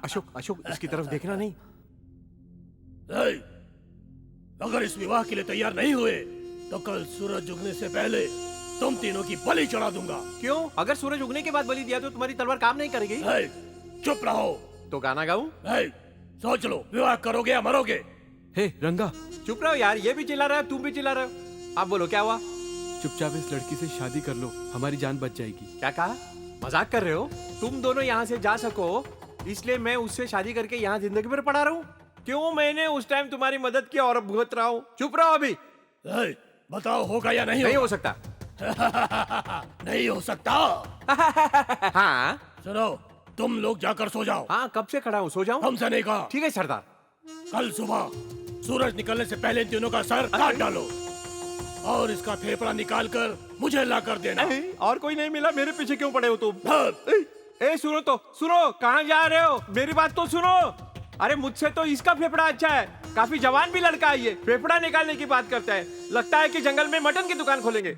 अशोक अशोक इसकी तरफ देखना नहीं। नहीं, अगर इस विवाह के लिए तैयार नहीं हुए तो कल सूरज उगने से पहले तुम तीनों की बलि चढ़ा दूंगा। क्यों? अगर सूरज उगने के बाद बलि दिया तो तुम्हारी तलवार काम नहीं करेगी? नहीं, चुप रहो। तो गाना गाऊं? नहीं, सोच लो, विवाह करोगे या मरोगे। हे रंगा, चुप रहो यार, ये भी चिल्ला रहा है, तुम भी चिल्ला रहे हो। आप बोलो क्या हुआ? चुपचाप इस लड़की से शादी कर लो, हमारी जान बच जाएगी। क्या कहा? मजाक कर रहे हो? तुम दोनों यहाँ से जा सको इसलिए मैं उससे शादी करके यहाँ जिंदगी भर पड़ा रहूं? क्यों मैंने उस टाइम तुम्हारी मदद की और अब भुगत रहा हूँ? चुप रहो अभी। नहीं, बताओ होगा या नहीं? नहीं हो सकता। नहीं हो सकता। हाँ सुनो, तुम लोग जाकर सो जाओ। हाँ, कब से खड़ा हूँ, सो जाऊँ? हमसे नहीं कहा। ठीक है सरदार। कल सुबह सूरज निकलने से पहले इन तीनों का सर काट डालो और इसका फेफड़ा निकाल कर मुझे ला कर देना। और कोई नहीं मिला, मेरे पीछे क्यों पड़े हो तुम? ए सुनो तो सुनो, कहाँ जा रहे हो? मेरी बात तो सुनो। अरे मुझसे तो इसका फेफड़ा अच्छा है, काफी जवान भी लड़का है ये, फेफड़ा निकालने की बात करता है। लगता है कि जंगल में मटन की दुकान खोलेंगे।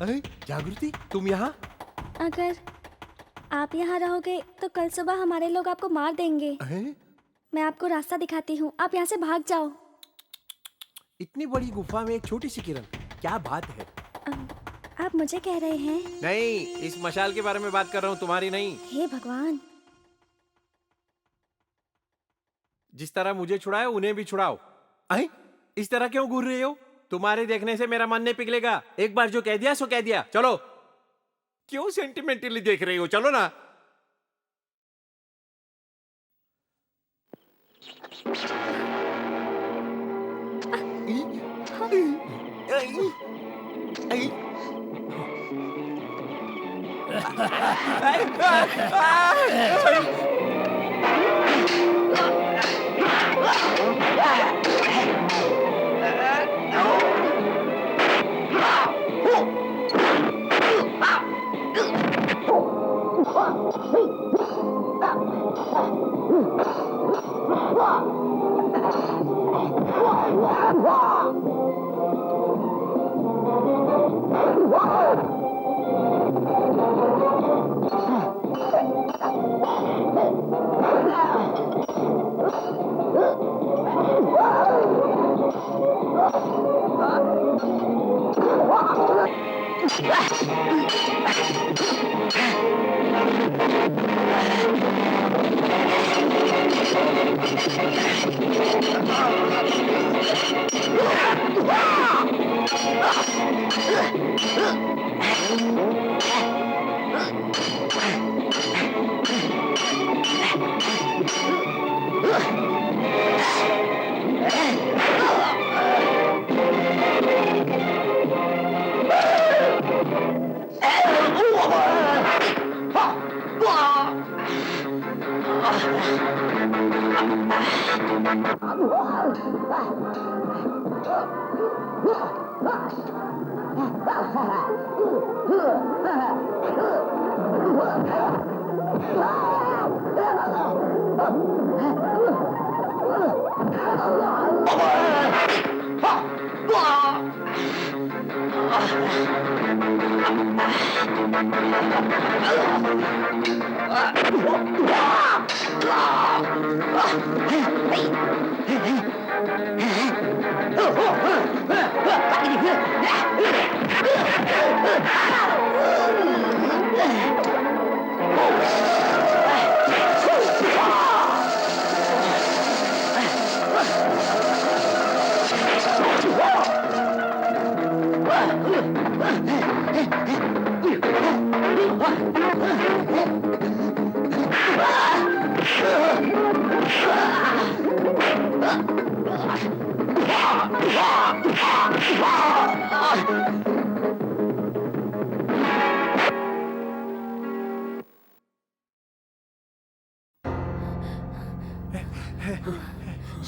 अरे जागृति, तुम यहाँ? अगर आप यहाँ रहोगे तो कल सुबह हमारे लोग आपको मार देंगे। मैं आपको रास्ता दिखाती हूँ, आप यहाँ से भाग जाओ। इतनी बड़ी गुफा में एक छोटी सी किरण, क्या बात है? आप मुझे कह रहे हैं? नहीं, इस मशाल के बारे में बात कर रहा हूँ, तुम्हारी नहीं। हे भगवान, जिस तरह मुझे छुड़ाया उन्हें भी छुड़ाओ। अरे इस तरह क्यों घूर रहे हो? तुम्हारे देखने से मेरा मन नहीं पिघलेगा। एक बार जो कह दिया सो कह दिया। चलो। क्यों सेंटिमेंटली देख रही हो? चलो ना।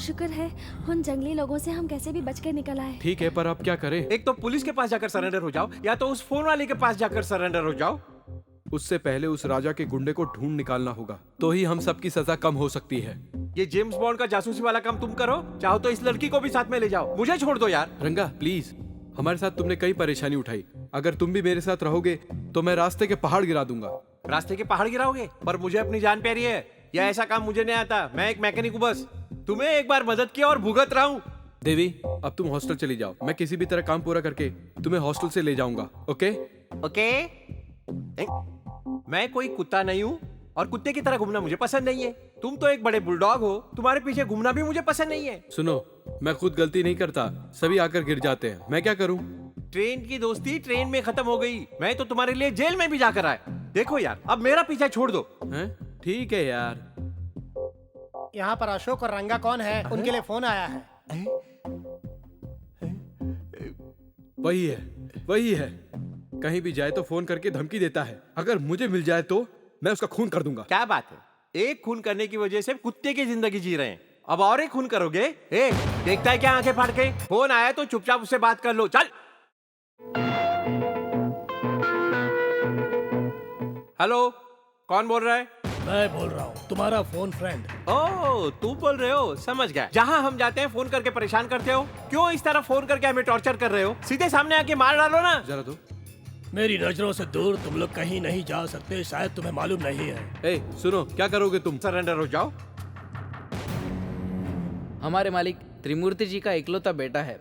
शुक्र है उन जंगली लोगों से हम कैसे भी बच कर निकल आए। ठीक है, पर अब क्या करें? एक तो पुलिस के पास जाकर सरेंडर हो जाओ, या तो उस फोन वाले के पास जाकर सरेंडर हो जाओ। उससे पहले उस राजा के गुंडे को ढूंढ निकालना होगा, तो ही हम सबकी सजा कम हो सकती है। ये जेम्स बॉन्ड का जासूसी वाला काम तुम करो, चाहो तो इस लड़की को भी साथ में ले जाओ, मुझे छोड़ दो यार। रंगा प्लीज, हमारे साथ तुमने कई परेशानी उठाई, अगर तुम भी मेरे साथ रहोगे तो मैं रास्ते के पहाड़ गिरा दूंगा। रास्ते के पहाड़ गिराओगे? पर मुझे अपनी जान प्यारी है, या ऐसा काम मुझे नहीं आता, मैं एक मैकेनिक हूँ बस। तुम्हें एक बार मदद किया और भुगत रहा हूँ। देवी, अब तुम हॉस्टल चली जाओ, मैं किसी भी तरह काम पूरा करके तुम्हें हॉस्टल से ले जाऊंगा। Okay okay. मैं कोई कुत्ता नहीं हूँ, और कुत्ते की तरह घूमना मुझे पसंद नहीं है। तुम तो एक बड़े बुलडॉग हो, तुम्हारे पीछे घूमना भी मुझे पसंद नहीं है। सुनो, मैं खुद गलती नहीं करता, सभी आकर गिर जाते हैं, मैं क्या करूं? ट्रेन की दोस्ती ट्रेन में खत्म हो गई, मैं तो तुम्हारे लिए जेल में भी जाकर आया। देखो यार, अब मेरा पीछा छोड़ दो। ठीक है यार। यहाँ पर अशोक और रंगा कौन है? उनके लिए फोन आया है। वही है, वही है। कहीं भी जाए तो फोन करके धमकी देता है, अगर मुझे मिल जाए तो मैं उसका खून कर दूंगा। क्या बात है, एक खून करने की वजह से कुत्ते की जिंदगी जी रहे हैं, अब और एक खून करोगे? देखता है क्या आंखें फाड़ के? फोन आया तो चुपचाप उससे बात कर लो, चल। हेलो, कौन बोल रहा है? मैं बोल रहा हूँ, तुम्हारा फोन फ्रेंड। ओह, तू बोल रहे हो, समझ गया। जहाँ हम जाते हैं फोन करके परेशान करते हो, क्यों इस तरह फोन करके हमें टॉर्चर कर रहे हो? सीधे सामने आके मार डालो ना। जरा दो। मेरी नजरों से दूर तुम लोग कहीं नहीं जा सकते, शायद तुम्हें मालूम नहीं है। सुनो, क्या करोगे तुम? सरेंडर हो जाओ। हमारे मालिक त्रिमूर्ति जी का इकलौता बेटा है,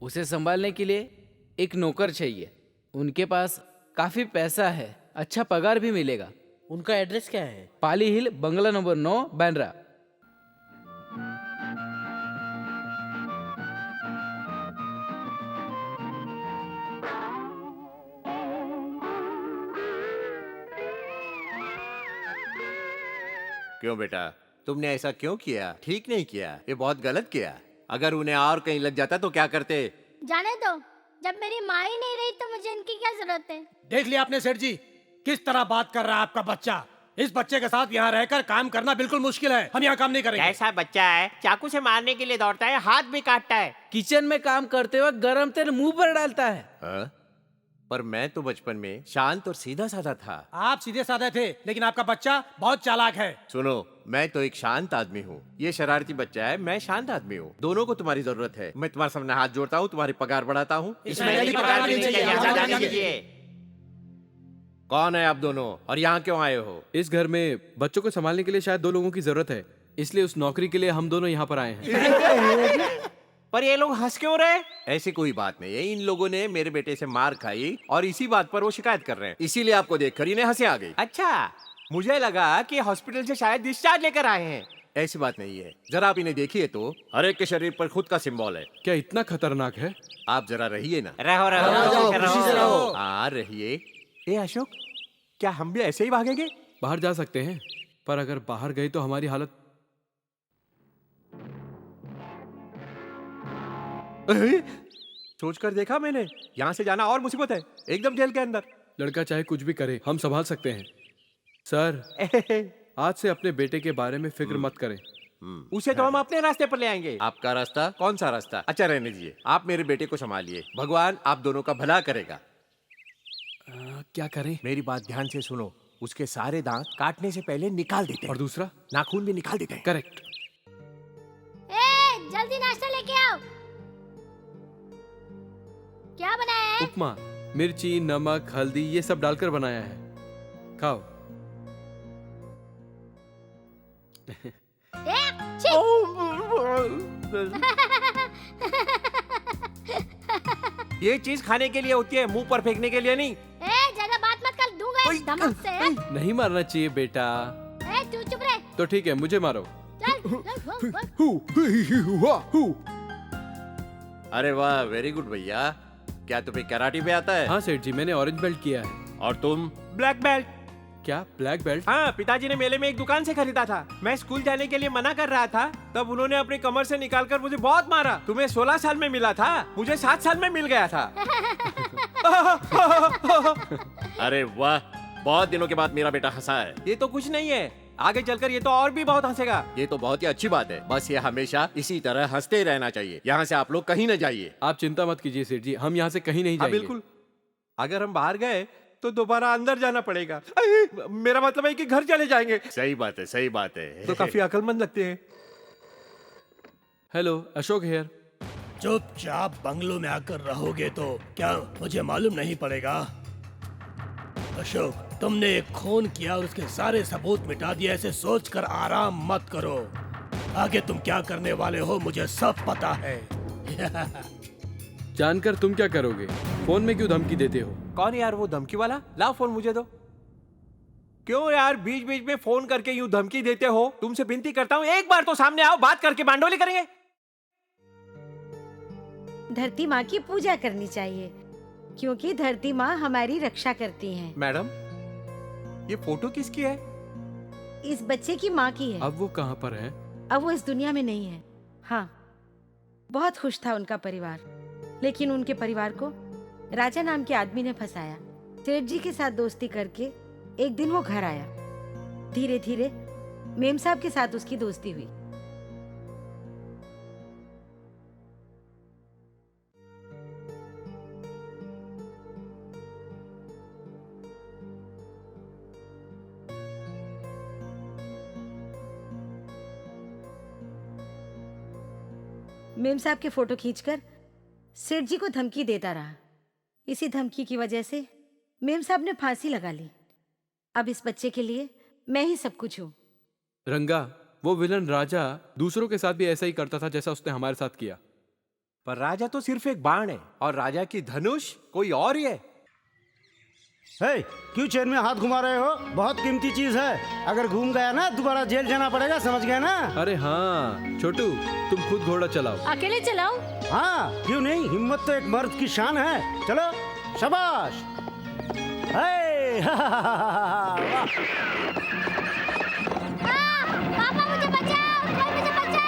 उसे संभालने के लिए एक नौकर चाहिए। उनके पास काफी पैसा है, अच्छा पगार भी मिलेगा। उनका एड्रेस क्या है? पाली हिल, बंगला नंबर 9, बैंड्रा। क्यों बेटा, तुमने ऐसा क्यों किया? ठीक नहीं किया, ये बहुत गलत किया। अगर उन्हें और कहीं लग जाता तो क्या करते? जाने दो, जब मेरी माँ ही नहीं रही तो मुझे इनकी क्या जरूरत है? देख लिया आपने सेठ जी, किस तरह बात कर रहा है आपका बच्चा। इस बच्चे के साथ यहाँ रहकर काम करना बिल्कुल मुश्किल है, हम यहाँ काम नहीं करेंगे। कैसा बच्चा है, चाकू से मारने के लिए दौड़ता है, हाथ भी काटता है। किचन में काम करते वक्त गरम तेल मुंह पर डालता है। पर मैं तो बचपन में शांत और सीधा साधा था। आप सीधे साधे थे, लेकिन आपका बच्चा बहुत चालाक है। सुनो, मैं तो एक शांत आदमी हूँ, ये शरारती बच्चा है, मैं शांत आदमी हूँ। दोनों को तुम्हारी जरूरत है। मैं तुम्हारे सामने हाथ जोड़ता हूँ, तुम्हारी पगार बढ़ाता हूँ। कौन है आप दोनों और यहाँ क्यों आए हो? इस घर में बच्चों को संभालने के लिए शायद 2 लोगों की जरूरत है, इसलिए उस नौकरी के लिए हम दोनों यहाँ पर आए हैं। पर ये लोग हंस क्यों रहे? ऐसी कोई बात नहीं है, इन लोगों ने मेरे बेटे से मार खाई और इसी बात पर वो शिकायत कर रहे हैं, इसीलिए आपको देखकर इन्हें हंसी आ गई। अच्छा, मुझे लगा कि हॉस्पिटल से शायद डिस्चार्ज लेकर आए हैं। ऐसी बात नहीं है, जरा आप इन्हें देखिए तो हर एक के शरीर पर खुद का सिंबल है। क्या इतना खतरनाक है? आप जरा रहिए ना। रहो रहो। हाँ रहिए। ए अशोक, क्या हम भी ऐसे ही भागेंगे? बाहर जा सकते हैं, पर अगर बाहर गए तो हमारी हालत। सोच कर देखा मैंने, यहाँ से जाना और मुसीबत है, एकदम जेल के अंदर। लड़का चाहे कुछ भी करे, हम संभाल सकते हैं। सर, आज से अपने बेटे के बारे में फिक्र मत करें। उसे तो हम अपने रास्ते पर ले आएंगे। आपका रास्ता? कौन सा रास्ता? अच्छा रहने दीजिए, आप मेरे बेटे को संभालिए, भगवान आप दोनों का भला करेगा। क्या करें? मेरी बात ध्यान से सुनो, उसके सारे दांत काटने से पहले निकाल देते हैं। और दूसरा? नाखून भी निकाल देते हैं। करेक्ट। जल्दी नाश्ता लेके आओ। क्या बनाया है? उपमा, मिर्ची, नमक, हल्दी ये सब डालकर बनाया है, खाओ। ये चीज खाने के लिए होती है, मुंह पर फेंकने के लिए नहीं। ज्यादा बात मत कर, दूंगा एक धमक से। नहीं मारना चाहिए बेटा। तू चुप रहे। तो ठीक है, मुझे मारो। अरे वाह, वेरी गुड भैया। क्या तुम्हें कराटे भी आता है? हाँ सेठ जी, मैंने ऑरेंज बेल्ट किया है। और तुम? Black belt. क्या ब्लैक बेल्ट? हाँ, पिताजी ने मेले में एक दुकान से खरीदा था। मैं स्कूल जाने के लिए मना कर रहा था, तब उन्होंने अपनी कमर से निकालकर मुझे बहुत मारा। तुम्हें 16 साल में मिला था, मुझे 7 साल में मिल गया था। अरे वाह, बहुत दिनों के बाद मेरा बेटा हंसा है। ये तो कुछ नहीं है, आगे चलकर ये तो और भी बहुत हंसेगा। ये तो बहुत ही अच्छी बात है, बस ये हमेशा इसी तरह हंसते ही रहना चाहिए। यहाँ से आप लोग कहीं न जाइए। आप चिंता मत कीजिए सेठ जी, हम यहाँ से कहीं नहीं जाएंगे। बिल्कुल, अगर हम बाहर गए तो दोबारा अंदर जाना पड़ेगा। मेरा मतलब है कि घर चले जाएंगे। सही बात है, सही बात है। तो काफी अकलमंद लगते हैं। Hello, Ashok here. चुपचाप बंगलों में आकर रहोगे तो क्या मुझे मालूम नहीं पड़ेगा? अशोक, तुमने एक खून किया और उसके सारे सबूत मिटा दिए, ऐसे सोचकर आराम मत करो। आगे तुम क्या करने वाले हो मुझे सब पता है। जानकर तुम क्या करोगे? फोन में क्यों धमकी देते हो? कौन यार वो धमकी वाला? लाओ फोन मुझे दो। क्यों यार बीच बीच में फोन करके यूं धमकी देते हो? तुमसे विनती करता हूँ, एक बार तो सामने आओ, बात करके बांडोली करेंगे। धरती माँ की पूजा करनी चाहिए, क्योंकि धरती माँ हमारी रक्षा करती हैं। मैडम, ये फोटो किसकी है? इस बच्चे की माँ की है। अब वो कहाँ पर है? अब वो इस दुनिया में नहीं है। हाँ, बहुत खुश था उनका परिवार, लेकिन उनके परिवार को राजा नाम के आदमी ने फंसाया। सेठ जी के साथ दोस्ती करके एक दिन वो घर आया। धीरे धीरे मेम साहब के साथ उसकी दोस्ती हुई। मेम साहब के फोटो खींचकर सेठ जी को धमकी देता रहा। इसी धमकी की वजह से मेम साहब ने फांसी लगा ली। अब इस बच्चे के लिए मैं ही सब कुछ हूँ। रंगा, वो विलन राजा दूसरों के साथ भी ऐसा ही करता था जैसा उसने हमारे साथ किया। पर राजा तो सिर्फ एक बाण है और राजा की धनुष कोई और ही है। हे, क्यों चेयर में हाथ घुमा रहे हो? बहुत कीमती चीज है, अगर घूम गया ना दोबारा जेल जाना पड़ेगा, समझ गए ना? अरे हाँ छोटू, तुम खुद घोड़ा चलाओ। अकेले चलाओ? हाँ, क्यों नहीं, हिम्मत तो एक मर्द की शान है। चलो, शाबाश। पापा मुझे बचाओ, कोई मुझे बचाओ।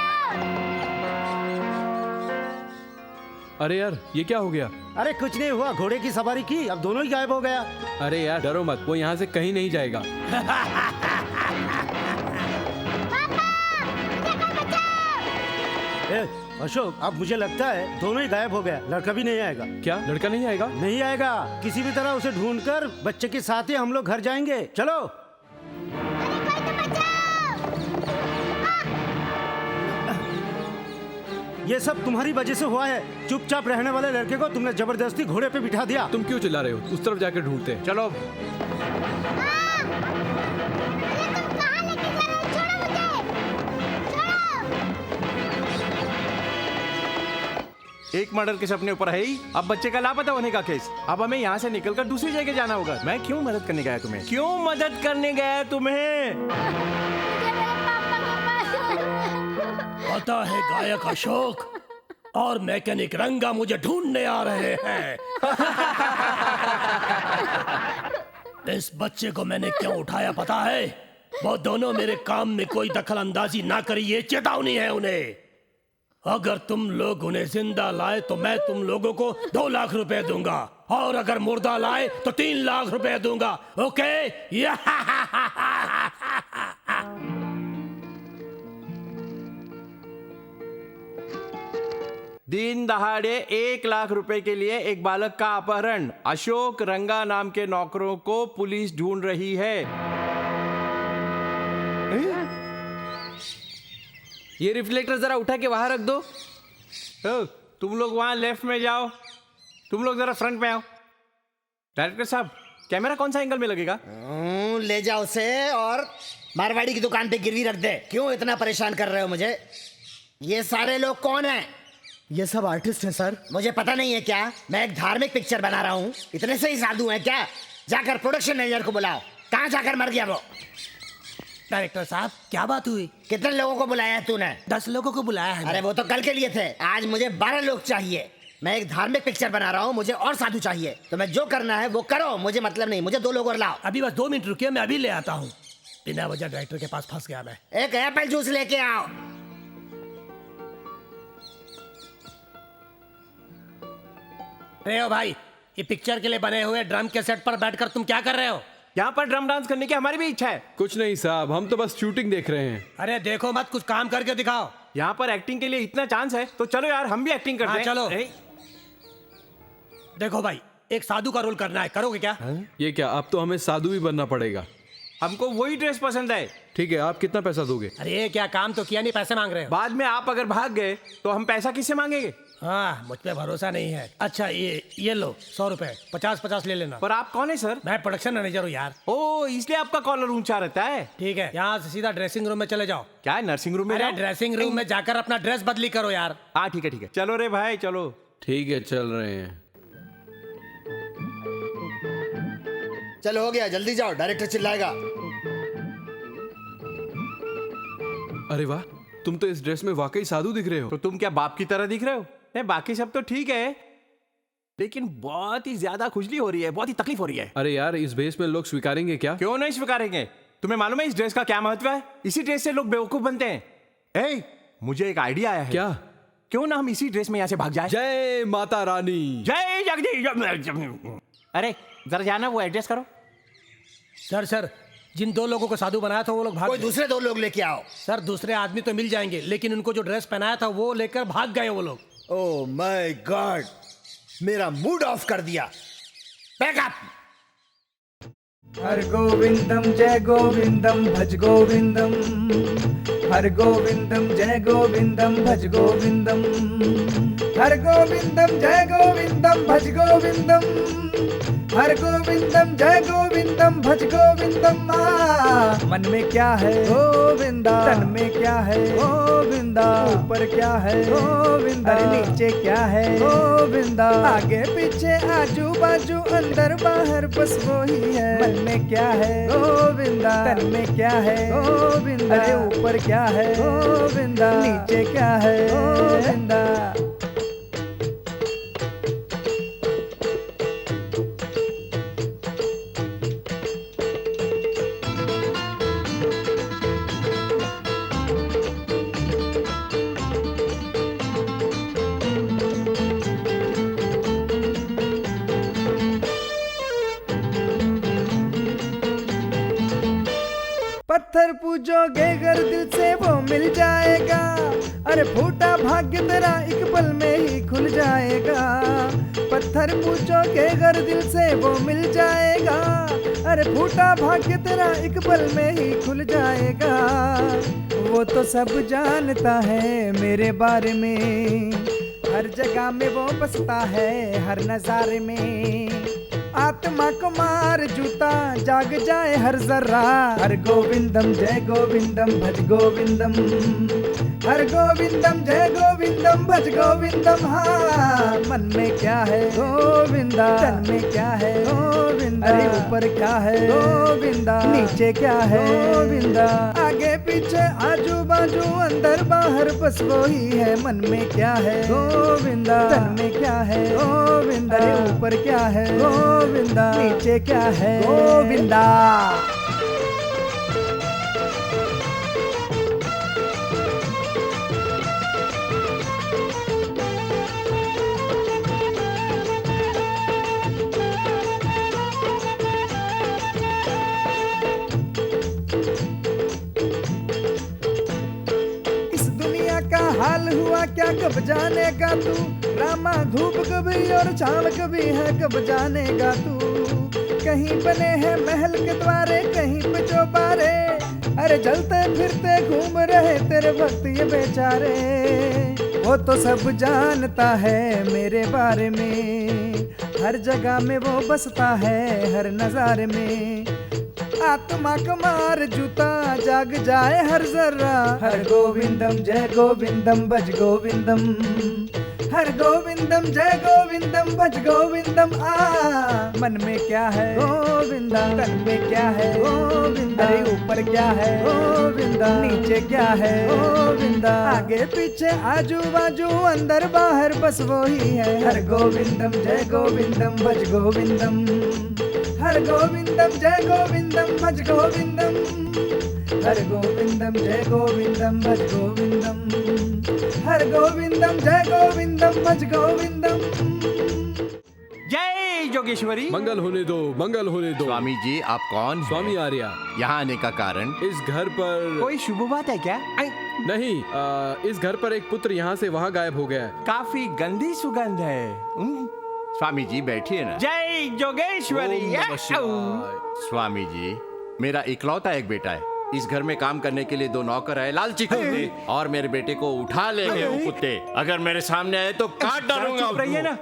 अरे यार, ये क्या हो गया? अरे कुछ नहीं हुआ, घोड़े की सवारी की, अब दोनों ही गायब हो गया। अरे यार डरो मत, वो यहाँ से कहीं नहीं जाएगा। अशोक, अब मुझे लगता है दोनों ही गायब हो गया, लड़का भी नहीं आएगा। क्या लड़का नहीं आएगा? नहीं आएगा, किसी भी तरह उसे ढूंढकर बच्चे के साथ ही हम लोग घर जाएंगे। चलो। ये सब तुम्हारी वजह से हुआ है। चुपचाप रहने वाले लड़के को तुमने जबरदस्ती घोड़े पे बिठा दिया। तुम क्यों चिल्ला रहे हो? उस तरफ जाकर ढूंढते हैं। चलो। एक मर्डर केस अपने ऊपर है ही, अब बच्चे का लापता होने का केस। अब हमें यहाँ से निकलकर दूसरी जगह जाना होगा। मैं क्यों मदद करने गया तुम्हें? क्यों मदद करने गया तुम्हें? पता है गायक अशोक और मैकेनिक रंगा मुझे ढूंढने आ रहे हैं। इस बच्चे को मैंने क्यों उठाया पता है? वो दोनों मेरे काम में कोई दखल अंदाजी ना करी, ये चेतावनी है उन्हें। अगर तुम लोग उन्हें जिंदा लाए तो मैं तुम लोगों को 2 लाख रुपए दूंगा, और अगर मुर्दा लाए तो 3 लाख रुपए दूंगा। ओके? दिन दहाड़े 1 लाख रुपए के लिए एक बालक का अपहरण। अशोक रंगा नाम के नौकरों को पुलिस ढूंढ रही है। ये रिफ्लेक्टर जरा उठा के वहां रख दो। तुम लोग वहां लेफ्ट में जाओ, तुम लोग जरा फ्रंट में आओ। डायरेक्टर साहब, कैमरा कौन सा एंगल में लगेगा? ले जाओ उसे और मारवाड़ी की दुकान पे गिरवी रख दे। क्यों इतना परेशान कर रहे हो मुझे? ये सारे लोग कौन हैं? ये सब आर्टिस्ट हैं सर। मुझे पता नहीं है क्या? मैं एक धार्मिक पिक्चर बना रहा हूँ, इतने से ही साधु हैं क्या? जाकर प्रोडक्शन मैनेजर को बुलाओ। कहाँ जाकर मर गया वो? डायरेक्टर साहब, क्या बात हुई? कितने लोगों को बुलाया है तूने? 10 लोगों को बुलाया है। अरे वो तो कल के लिए थे, आज मुझे 12 लोग चाहिए। मैं एक धार्मिक पिक्चर बना रहा हूँ, मुझे और साधु चाहिए। तो मैं जो करना है वो करो, मुझे मतलब नहीं। मुझे 2 लोग और लाओ। अभी बस 2 मिनट रुकिए, मैं अभी ले आता हूँ। बिना वजह डायरेक्टर के पास फंस गया मैं। एक एप्पल जूस लेके आओ। रे ओ भाई, ये पिक्चर के लिए बने हुए ड्रम के सेट पर बैठकर तुम क्या कर रहे हो? यहाँ पर ड्रम डांस करने की हमारी भी इच्छा है। कुछ नहीं साहब, हम तो बस शूटिंग देख रहे हैं। अरे देखो मत, कुछ काम करके दिखाओ। यहाँ पर एक्टिंग के लिए इतना चांस है तो चलो यार, हम भी एक्टिंग करते हैं। चलो। देखो भाई, एक साधु का रोल करना है, करोगे क्या? ये क्या, अब तो हमें साधु भी बनना पड़ेगा। हमको वही ड्रेस पसंद है। ठीक है, आप कितना पैसा दोगे? अरे क्या काम तो किया नहीं, पैसे मांग रहे हो? बाद में आप अगर भाग गए तो हम पैसा किससे मांगेंगे? हाँ, मुझ पे भरोसा नहीं है। अच्छा ये लो 100 रुपए, 50-50 ले लेना। पर आप कौन है सर? मैं प्रोडक्शन मैनेजर हूँ यार। ओ, इसलिए आपका कॉलर ऊंचा रहता है। ठीक है, यहाँ से सीधा ड्रेसिंग रूम में चले जाओ। क्या है, नर्सिंग रूम में? अरे ड्रेसिंग रूम में जाकर अपना ड्रेस बदली करो यार। हाँ ठीक है। चलो रे भाई, चलो। ठीक है, चल रहे हैं। चलो हो गया, जल्दी जाओ, डायरेक्टर चिल्लाएगा। अरे वाह, तुम तो इस ड्रेस में वाकई साधु दिख रहे हो। तो तुम क्या बाप की तरह दिख रहे हो? नहीं, बाकी सब तो ठीक है, लेकिन बहुत ही ज्यादा खुजली हो रही है, बहुत ही तकलीफ हो रही है। अरे यार, इस भेस में लोग स्वीकारेंगे क्या? क्यों नहीं स्वीकारेंगे? तुम्हें मालूम है इस ड्रेस का क्या महत्व है? इसी ड्रेस से लोग बेवकूफ बनते हैं। मुझे एक आइडिया आया है। क्या? क्यों ना हम इसी ड्रेस में यहाँ से भाग जाए? जय माता रानी। जय जगदीश। अरे जरा जाना, वो एड्रेस करो। सर, जिन 2 लोगों को साधु बनाया था वो लोग भाग कोई गए। दूसरे 2 लोग लेके आओ। सर, दूसरे आदमी तो मिल जाएंगे, लेकिन उनको जो ड्रेस पहनाया था वो लेकर भाग गए वो लोग। ओह माय गॉड, मेरा मूड ऑफ कर दिया। बैकअप। हर गोविंदम जय गोविंदम भज गोविंदम, हर गोविंदम जय गोविंदम भज गोविंदम, हर गोविंदम जय गोविंदम भज गोविंदम, हर गोविंदम जय गोविंदम भज गोविंदम। मन में क्या है गोविंदा, तन में क्या है गोविंदा, ऊपर क्या है गोविंदा, अरे नीचे क्या है गोविंदा, आगे पीछे आजू बाजू अंदर बाहर बस वो ही है। मन में क्या है गोविंदा, तन में क्या है गोविंदा, अरे ऊपर क्या है गोविंदा, नीचे क्या है गोविंदा। पत्थर पूजोगे अगर दिल से वो मिल जाएगा। अरे फूटा भाग्य तेरा एक पल में ही खुल जाएगा। पत्थर पूजोगे अगर दिल से वो मिल जाएगा। अरे फूटा भाग्य तेरा एक पल में ही खुल जाएगा। वो तो सब जानता है मेरे बारे में, हर जगह में वो बसता है हर नजारे में। आत्मा को मार जूता जाग जाए हर जर्रा। हर गोविंदम जय गोविंदम भज गोविंदम। हर गोविंदम जय गोविंदम भज गोविंदम। हाँ मन में क्या है गोविंदा, तन में क्या है गोविंदा। अरे ऊपर क्या है गोविंदा, नीचे क्या है गोविंदा। आगे पीछे आजू बाजू अंदर बाहर बस वो ही है। मन में क्या है गोविंदा, तन में क्या है गोविंदा। अरे ऊपर क्या है गोविंदा, नीचे क्या है गोविंदा। हाल हुआ क्या कब जानेगा तू। रामा धूप कभी और छाव कभी है कब जानेगा तू। कहीं बने हैं महल के द्वारे कहीं पे चौबारे। अरे चलते फिरते घूम रहे तेरे भक्त ये बेचारे। वो तो सब जानता है मेरे बारे में, हर जगह में वो बसता है हर नजारे में। आत्मा को मार जूता जाग जाए हर जर्रा। हर गोविंदम जय गोविंदम भज गोविंदम। हर गोविंदम जय गोविंदम भज गोविंदम। मन में क्या है गोविंदा, तन में क्या है गोविंदा। अरे ऊपर क्या है गोविंदा, नीचे क्या है गोविंदा। आगे पीछे आजू बाजू अंदर बाहर बस वो ही है। हर गोविंदम जय गोविंदम भज गोविंदम। हर गोविंदम जय गोविंदम भज गोविंदम। हर गोविंदम जय गोविंदम भज गोविंदम। हर गोविंदम जय गोविंदम भज गोविंदम। जय जोगेश्वरी। मंगल होने दो, मंगल होने दो। स्वामी जी आप कौन? स्वामी आर्या। यहाँ आने का कारण? इस घर पर कोई शुभ बात है क्या? नहीं, इस घर पर एक पुत्र यहाँ से वहाँ गायब हो गया है। काफी गंदी सुगंध है। स्वामी जी बैठिए ना। जय जोगेश्वरी। स्वामी जी मेरा इकलौता एक बेटा है। इस घर में काम करने के लिए 2 नौकर है, लालची कुत्ते, और मेरे बेटे को उठा ले गए वो कुत्ते। अगर मेरे सामने आए तो काट डालूंगा। चुप रहिए ना,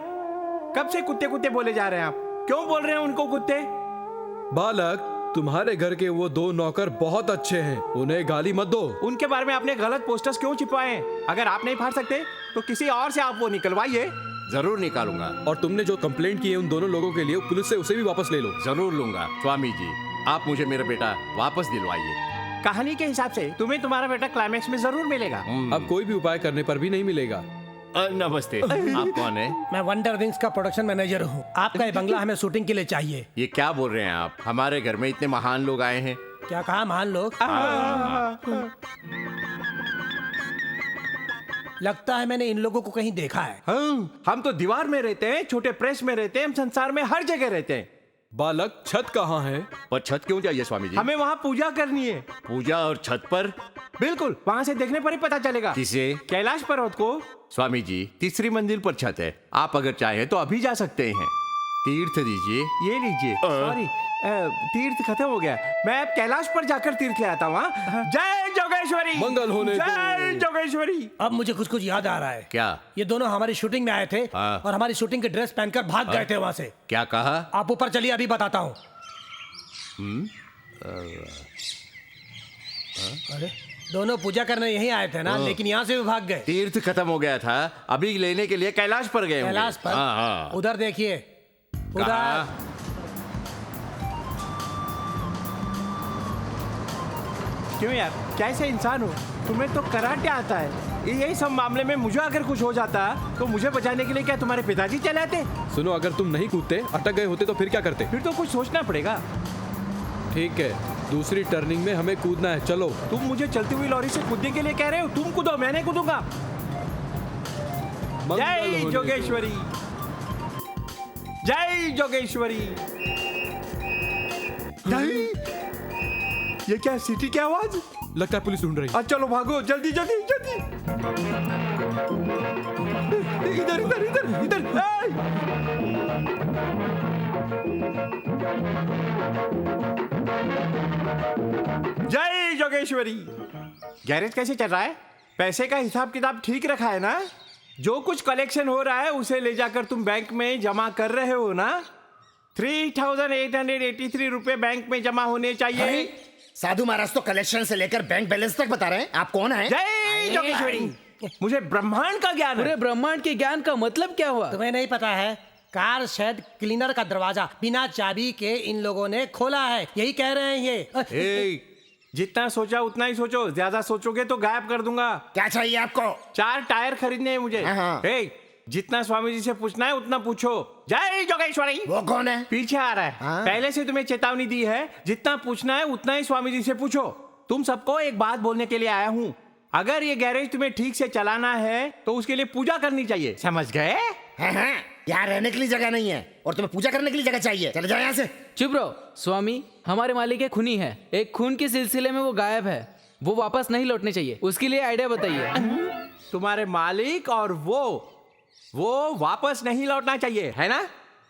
कब से कुत्ते कुत्ते बोले जा रहे हैं आप? क्यों बोल रहे हैं उनको कुत्ते? बालक तुम्हारे घर के वो 2 नौकर बहुत अच्छे हैं, उन्हें गाली मत दो। उनके बारे में आपने गलत पोस्टर्स क्यों चिपवाए? अगर आप नहीं फाड़ सकते तो किसी और से आप वो निकलवाइए। जरूर निकालूंगा। और तुमने जो कंप्लेंट की है उन दोनों लोगों के लिए, पुलिस से उसे भी वापस ले लो। जरूर लूंगा। स्वामी जी आप मुझे मेरा बेटा वापस दिलवाइए। कहानी के हिसाब से तुम्हें तुम्हारा बेटा क्लाइमेक्स में जरूर मिलेगा। अब कोई भी उपाय करने पर भी नहीं मिलेगा। नमस्ते, आप कौन है? मैं वंडर विंग्स का प्रोडक्शन मैनेजर हूँ। आपका ये बंगला हमें शूटिंग के लिए चाहिए। ये क्या बोल रहे हैं आप? हमारे घर में इतने महान लोग आए हैं। क्या कहा महान लोग? लगता है मैंने इन लोगों को कहीं देखा है। हम तो दीवार में रहते हैं, छोटे प्रेस में रहते हैं, हम संसार में हर जगह रहते हैं। बालक छत कहाँ है? पर छत क्यों चाहिए स्वामी जी? हमें वहाँ पूजा करनी है। पूजा और छत पर? बिल्कुल, वहाँ से देखने पर ही पता चलेगा। किसे? कैलाश पर्वत को। स्वामी जी 3री मंजिल पर छत है, आप अगर चाहें तो अभी जा सकते हैं। तीर्थ दीजिए। ये लीजिए। सॉरी, तीर्थ खत्म हो गया। मैं अब कैलाश पर जाकर तीर्थ ले आता हूँ। जय जोगेश्वरी। मंगल होने दो। जय जोगेश्वरी। अब मुझे कुछ याद आ रहा है। क्या? ये दोनों हमारी शूटिंग में आए थे और हमारी शूटिंग की ड्रेस पहनकर भाग गए थे वहाँ से। क्या कहा? आप ऊपर चलिए, अभी बताता हूँ। अरे दोनों पूजा करने यहीं आए थे ना, लेकिन यहाँ से भी भाग गए। तीर्थ खत्म हो गया था, अभी लेने के लिए कैलाश पर गए। कैलाश पर? हाँ। उधर देखिए, उधर। क्यों यार, कैसे इंसान हो? तुम्हें तो कराटे आता है। यही सब मामले में मुझे अगर कुछ हो जाता तो मुझे बचाने के लिए क्या तुम्हारे पिताजी चले आते? सुनो, अगर तुम नहीं कूदते, अटक गए होते तो फिर क्या करते? फिर तो कुछ सोचना पड़ेगा। ठीक है, दूसरी टर्निंग में हमें कूदना है, चलो। तुम मुझे चलती हुई लॉरी से कूदने के लिए कह रहे हो? तुम कूदो, मैं नहीं कूदूंगा। जय जोगेश्वरी। जय जोगेश्वरी। ये क्या सीटी की आवाज? लगता है पुलिस ढूंढ रही है। चलो भागो, जल्दी जल्दी जल्दी। इधर इधर इधर इधर। जय जोगेश्वरी। गैरेज कैसे चल रहा है? पैसे का हिसाब किताब ठीक रखा है ना? जो कुछ कलेक्शन हो रहा है उसे ले जाकर तुम बैंक में जमा कर रहे हो ना? 3,883 रुपए बैंक में जमा होने चाहिए। साधु महाराज तो कलेक्शन से लेकर बैंक बैलेंस तक बता रहे हैं। आप कौन हैं? जय जोगेश्वरी। मुझे ब्रह्मांड का ज्ञान है। पूरे ब्रह्मांड के ज्ञान का मतलब क्या हुआ? तुम्हें नहीं पता है? कार शेड क्लीनर का दरवाजा बिना चाबी के इन लोगों ने खोला है, यही कह रहे हैं ये। जितना सोचा उतना ही सोचो, ज्यादा सोचोगे तो गायब कर दूंगा। क्या चाहिए आपको? 4 टायर खरीदने हैं मुझे। जितना स्वामी जी से पूछना है उतना पूछो। जय जोगेश्वरी। वो कौन है? पीछे आ रहा है। पहले से तुम्हें चेतावनी दी है, जितना पूछना है उतना ही स्वामी जी से पूछो। तुम सबको एक बात बोलने के लिए आया हूँ। अगर ये गैरेज तुम्हें ठीक से चलाना है तो उसके लिए पूजा करनी चाहिए, समझ गए? यहाँ रहने के लिए जगह नहीं है और तुम्हें पूजा करने के लिए जगह चाहिए। चले जाओ यहाँ से। चुप रहो स्वामी, हमारे मालिक एक खूनी है। एक खून के सिलसिले में वो गायब है, वो वापस नहीं लौटने चाहिए। उसके लिए आइडिया बताइए। तुम्हारे मालिक और वो वापस नहीं लौटना चाहिए, है ना?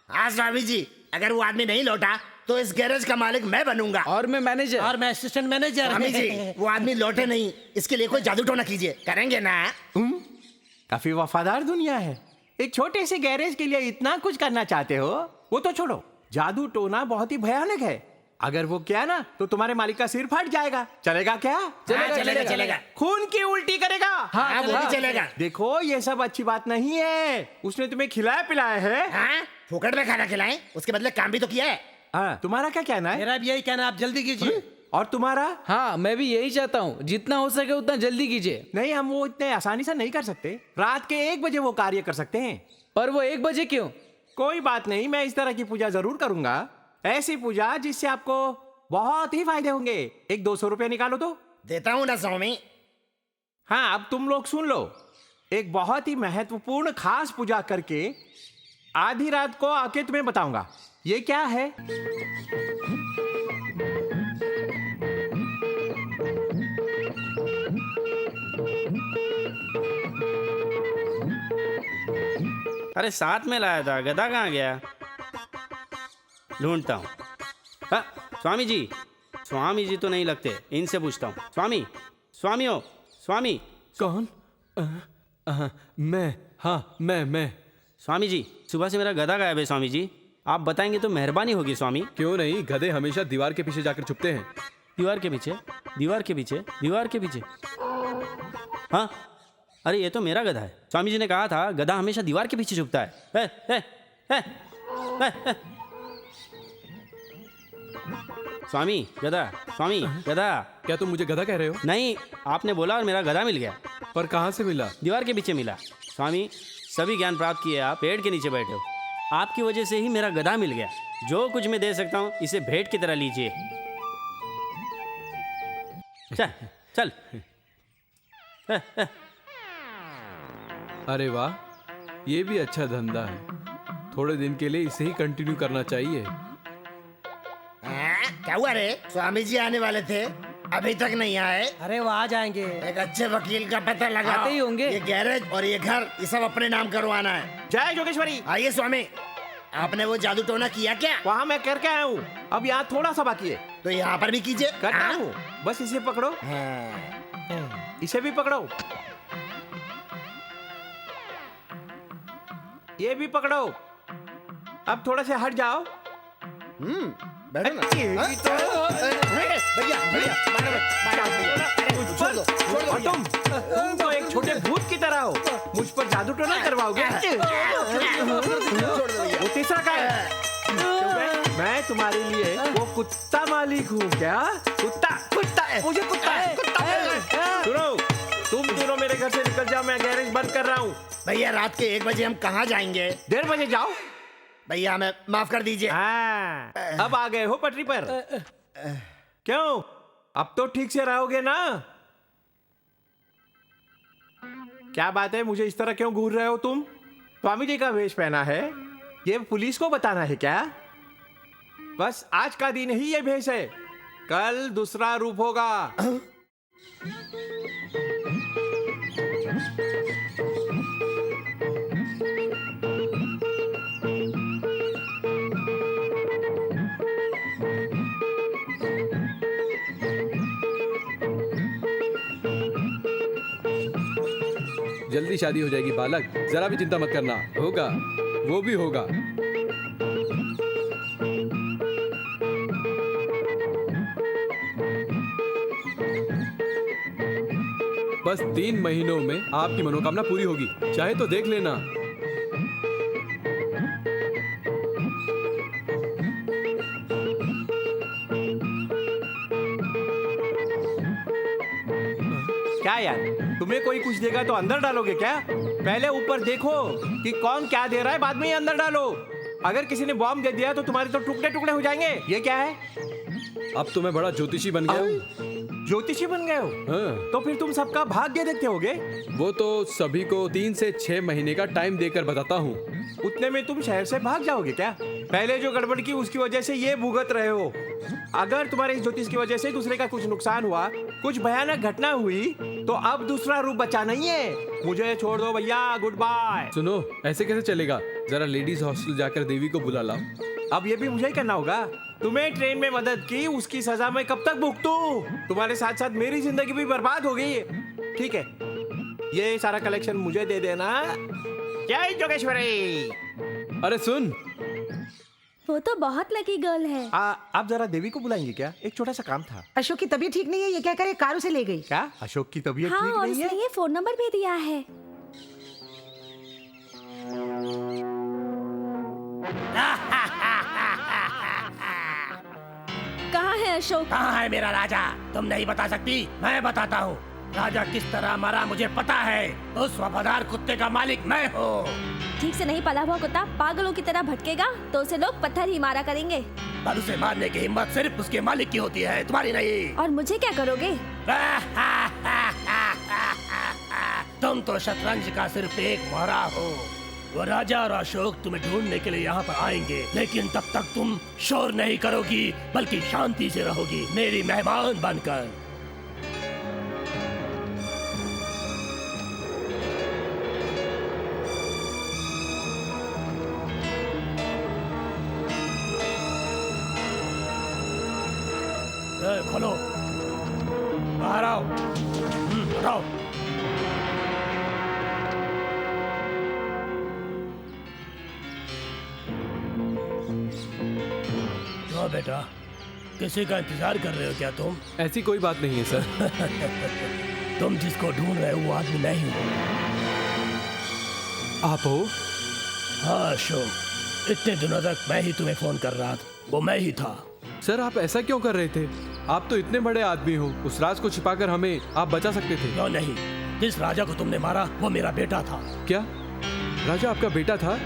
हाँ स्वामी जी, अगर वो आदमी नहीं लौटा तो इस गैरेज का मालिक मैं बनूंगा। और मैं मैनेजर। और मैं असिस्टेंट मैनेजर। स्वामी जी, वो आदमी लौटे नहीं, इसके लिए कोई जादू टोना कीजिए। करेंगे ना? काफी वफादार दुनिया है। एक छोटे से गैरेज के लिए इतना कुछ करना चाहते हो? वो तो छोड़ो, जादू टोना बहुत ही भयानक है। अगर वो किया ना तो तुम्हारे मालिक का सिर फट जाएगा। चलेगा क्या? चलेगा। खून की उल्टी करेगा। हाँ, वो भी चलेगा। देखो ये सब अच्छी बात नहीं है। उसने तुम्हें खिलाया पिलाया है। फोकट में खाना खिलाएं, उसके बदले काम भी तो किया है। तुम्हारा क्या कहना है? मेरा भी यही कहना है, आप जल्दी कीजिए। और तुम्हारा? हाँ, मैं भी यही चाहता हूँ, जितना हो सके उतना जल्दी कीजिए। नहीं, हम वो इतने आसानी से नहीं कर सकते। रात के 1 बजे वो कार्य कर सकते हैं। पर वो 1 बजे क्यों? कोई बात नहीं, मैं इस तरह की पूजा जरूर करूंगा। ऐसी पूजा जिससे आपको बहुत ही फायदे होंगे। एक 200 रुपये निकालो तो। देता हूँ ना स्वामी। हाँ, अब तुम लोग सुन लो। एक बहुत ही महत्वपूर्ण खास पूजा करके आधी रात को आके तुम्हें बताऊंगा। ये क्या है? अरे साथ में लाया था, गधा कहाँ गया? ढूंढता हूँ। स्वामी जी तो नहीं लगते, इनसे पूछता हूँ। स्वामी हो? स्वामी। कौन? मैं। हाँ, मैं। स्वामी जी, सुबह से मेरा गधा गायब है। स्वामी जी, आप बताएंगे तो मेहरबानी होगी। स्वामी। क्यों नहीं, गधे हमेशा दीवार के पीछे जाकर छुपते हैं। दीवार के पीछे। हाँ, अरे ये तो मेरा गधा है। स्वामी जी ने कहा था गधा हमेशा दीवार के पीछे छुपता है। स्वामी गधा। क्या तुम मुझे गधा कह रहे हो? नहीं, आपने बोला और मेरा गधा मिल गया। पर कहाँ से मिला? दीवार के पीछे मिला। स्वामी, सभी ज्ञान प्राप्त किए आप पेड़ के नीचे बैठे हो। आपकी वजह से ही मेरा गधा मिल गया। जो कुछ मैं दे सकता हूँ इसे भेंट की तरह लीजिए। चल। अरे वाह, ये भी अच्छा धंधा है। थोड़े दिन के लिए इसे ही कंटिन्यू करना चाहिए। क्या हुआ रे? स्वामी जी आने वाले थे, अभी तक नहीं आए। अरे वो आ जाएंगे। एक अच्छे वकील का पता लगा। आते ही होंगे। ये गैरेज और ये घर, ये सब अपने नाम करवाना है। जय जोगेश्वरी। आइए स्वामी। आपने वो जादू टोना किया क्या? वहाँ मैं करके आया हूँ, अब यहाँ थोड़ा सा बाकी है। तो यहाँ पर भी कीजिए। करता हूँ, बस इसे पकड़ो। इसे भी पकड़ो। ये भी पकड़ो। अब थोड़ा से हट जाओ। बैठो ना। तुम तो एक छोटे भूत की तरह हो, मुझ पर जादू टोना करवाओगे। वो तीसरा का है। मैं तुम्हारे लिए वो कुत्ता मालिक हूँ क्या? कुत्ता मुझे कुत्ता। सुनो, तुम दोनों मेरे घर से निकल जाओ, मैं गैरेज बंद कर रहा हूँ। भैया रात के 1 बजे हम कहाँ जाएंगे? 1:30 बजे जाओ। भैया हमें माफ कर दीजिए। अब आ गए हो पटरी पर। क्यों, अब तो ठीक से रहोगे ना? क्या बात है, मुझे इस तरह क्यों घूर रहे हो तुम? स्वामी जी का वेश पहना है, ये पुलिस को बताना है क्या? बस आज का दिन ही ये भेष है। कल दूसरा रूप होगा। जल्दी शादी हो जाएगी बालक, जरा भी चिंता मत करना, होगा, वो भी होगा। बस 3 महीनों में आपकी मनोकामना पूरी होगी, चाहे तो देख लेना। क्या यार, तुम्हें कोई कुछ देगा तो अंदर डालोगे क्या? पहले ऊपर देखो कि कौन क्या दे रहा है, बाद में ही अंदर डालो। अगर किसी ने बॉम्ब दे दिया तो तुम्हारे तो टुकड़े टुकड़े हो जाएंगे। ये क्या है? अब तो मैं बड़ा ज्योतिषी बन गया हूँ। ज्योतिषी बन गए हो? हाँ। तो फिर तुम सबका भाग्य देखते होगे? वो तो सभी को 3 से 6 महीने का टाइम देकर बताता हूँ। उतने में तुम शहर से भाग जाओगे क्या? पहले जो गड़बड़ की उसकी वजह से ये भुगत रहे हो। अगर तुम्हारे इस ज्योतिष की वजह से दूसरे का कुछ नुकसान हुआ, कुछ भयानक घटना हुई, तो अब दूसरा रूप बचा नहीं है। मुझे छोड़ दो भैया, गुड बाय। सुनो, ऐसे कैसे चलेगा? जरा लेडीज हॉस्टल जाकर देवी को बुला लाओ। अब ये भी मुझे ही करना होगा? तुम्हें ट्रेन में मदद की, उसकी सजा मैं कब तक भुगतूं? तुम्हारे साथ साथ मेरी जिंदगी भी बर्बाद हो गई। ठीक है, ये सारा कलेक्शन मुझे दे देना। जय जोगेश्वरी। अरे सुन, वो तो बहुत लकी गर्ल है। आप जरा देवी को बुलाएंगे क्या? एक छोटा सा काम था। अशोक की तबीयत ठीक नहीं है, ये क्या करे, कार उसे ले गई। क्या अशोक की तबीयत हाँ, ठीक और नहीं है? उसने ये फोन नंबर भी दिया है। कहाँ है अशोक? कहाँ है मेरा राजा? तुम नहीं बता सकती, मैं बताता हूँ। राजा किस तरह मरा मुझे पता है। उस वफादार कुत्ते का मालिक मैं हूँ। ठीक से नहीं पला हुआ कुत्ता पागलों की तरह भटकेगा तो उसे लोग पत्थर ही मारा करेंगे। पर उसे मारने की हिम्मत सिर्फ उसके मालिक की होती है, तुम्हारी नहीं। और मुझे क्या करोगे? तुम तो शतरंज का सिर्फ एक मोहरा हो। वो राजा और अशोक तुम्हें ढूंढने के लिए यहाँ पर आएंगे, लेकिन तब तक तुम शोर नहीं करोगी, बल्कि शांति से रहोगी मेरी मेहमान बनकर। खोलो, बाहर आओ। बताओ। तो बेटा, किसी का इंतजार कर रहे हो क्या तुम? ऐसी कोई बात नहीं है सर। तुम जिसको ढूंढ रहे हो वो आदमी नहीं हो। आप हो? हाँ अशोक, इतने दिनों तक मैं ही तुम्हें फोन कर रहा था, वो मैं ही था। सर आप ऐसा क्यों कर रहे थे? आप तो इतने बड़े आदमी हो, उस राज को छिपाकर हमें आप बचा सकते थे। क्यों नहीं? जिस राजा को तुमने मारा वो मेरा बेटा था। क्या राजा आपका बेटा था?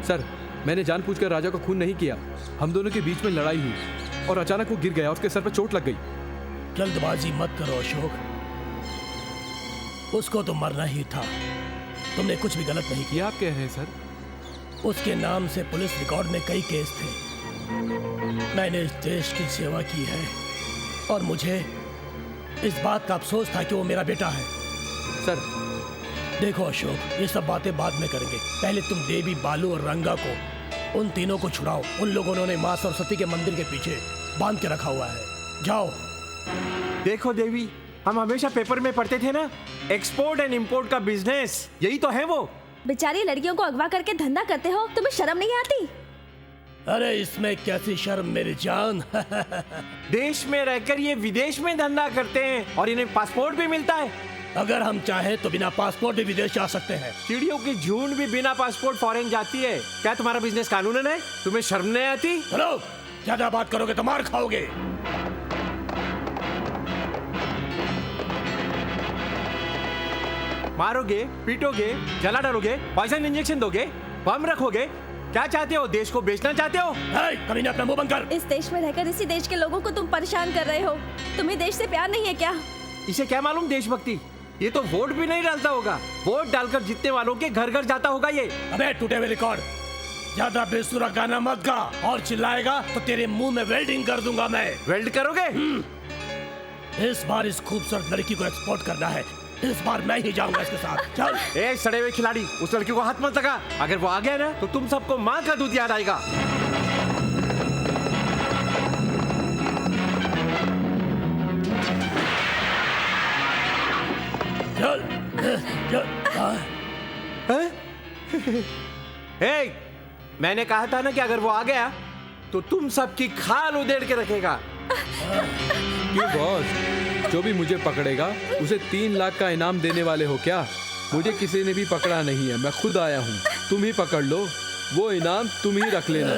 सर मैंने जानबूझकर राजा को खून नहीं किया। हम दोनों के बीच में लड़ाई हुई और अचानक वो गिर गया, उसके सर पर चोट लग गई। जल्दबाजी मत करो अशोक, उसको तो मरना ही था। तुमने कुछ भी गलत नहीं किया। आप कह रहे हैं सर? उसके नाम से पुलिस रिकॉर्ड में कई केस थे। मैंने इस देश की सेवा की है और मुझे इस बात का अफसोस था कि वो मेरा बेटा है। सर देखो अशोक, ये सब बातें बाद में करेंगे। पहले तुम देवी, बालू और रंगा को, उन तीनों को छुड़ाओ। उन लोगों ने माँ सरस्वती के मंदिर के पीछे बांध के रखा हुआ है। जाओ। देखो देवी, हम हमेशा पेपर में पढ़ते थे ना, एक्सपोर्ट एंड इंपोर्ट का बिजनेस, यही तो है वो। बेचारी लड़कियों को अगवा करके धंधा करते हो, तुम्हें शर्म नहीं आती? अरे इसमें कैसी शर्म मेरी जान। देश में रहकर ये विदेश में धंधा करते हैं और इन्हें पासपोर्ट भी मिलता है। अगर हम चाहें तो बिना पासपोर्ट भी विदेश जा सकते हैं। चिड़ियों की झुंड भी बिना पासपोर्ट फॉरेन जाती है। क्या तुम्हारा बिजनेस कानूनन है? तुम्हें शर्म नहीं आती? हेलो, ज्यादा बात करोगे तो मार खाओगे। मारोगे, पीटोगे, जला डालोगे, पॉइजन इंजेक्शन दोगे, बम रखोगे? क्या चाहते हो? देश को बेचना चाहते हो? कभी अपना मुंह बंद कर। इस देश में रहकर इसी देश के लोगों को तुम परेशान कर रहे हो। तुम्हें देश से प्यार नहीं है क्या? इसे क्या मालूम देशभक्ति? ये तो वोट भी नहीं डालता होगा। वोट डालकर जीतने वालों के घर घर जाता होगा ये। अबे टूटे हुए रिकॉर्ड, ज्यादा बेसुरा गाना मत गा, और चिल्लाएगा तो तेरे मुंह में वेल्डिंग कर दूंगा मैं। वेल्ड करोगे? इस बार इस खूबसूरत लड़की को एक्सपोर्ट करना है। इस बार मैं ही जाऊंगा इसके साथ। चल। ए सड़े हुए खिलाड़ी, उस लड़की को हाथ मत लगा। अगर वो आ गया ना तो तुम सबको माँ का दूध याद आएगा। चल चल। ए, मैंने कहा था ना कि अगर वो आ गया तो तुम सबकी खाल उधेड़ के रखेगा। क्यों बॉस, जो भी मुझे पकड़ेगा उसे 3 लाख का इनाम देने वाले हो क्या? मुझे किसी ने भी पकड़ा नहीं है, मैं खुद आया हूँ। तुम ही पकड़ लो, वो इनाम तुम ही रख लेना।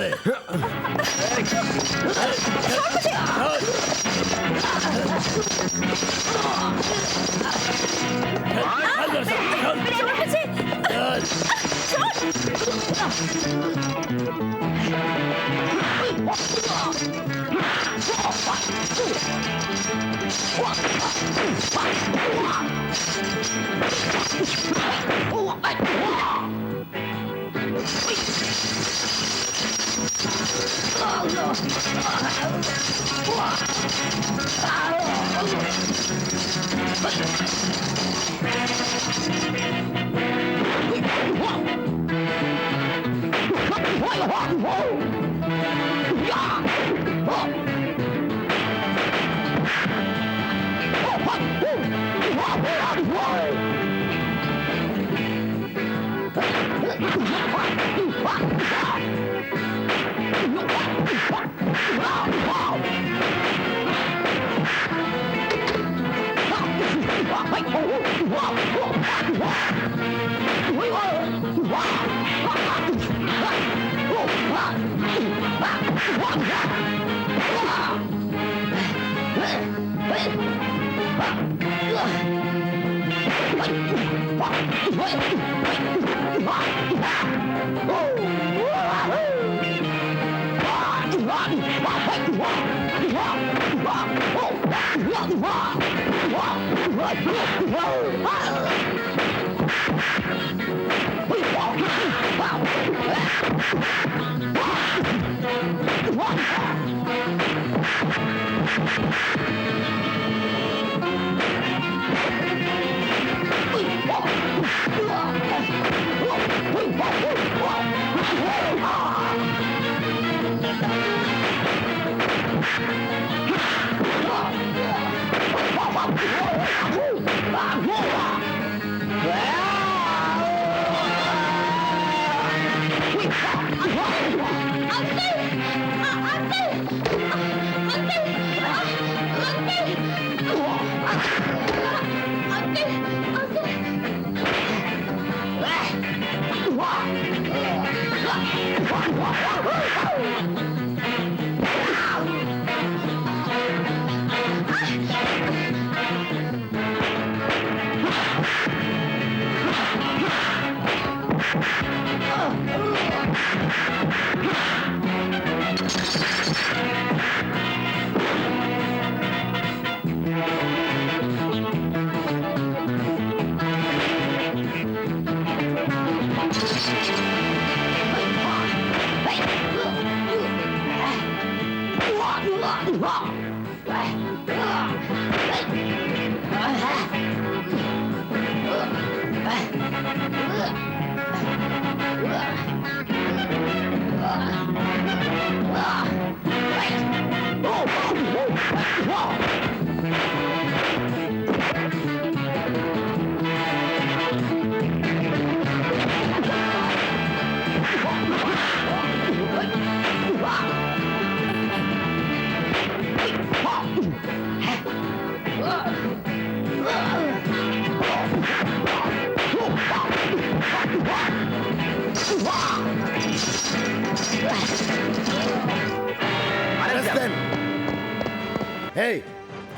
Hey,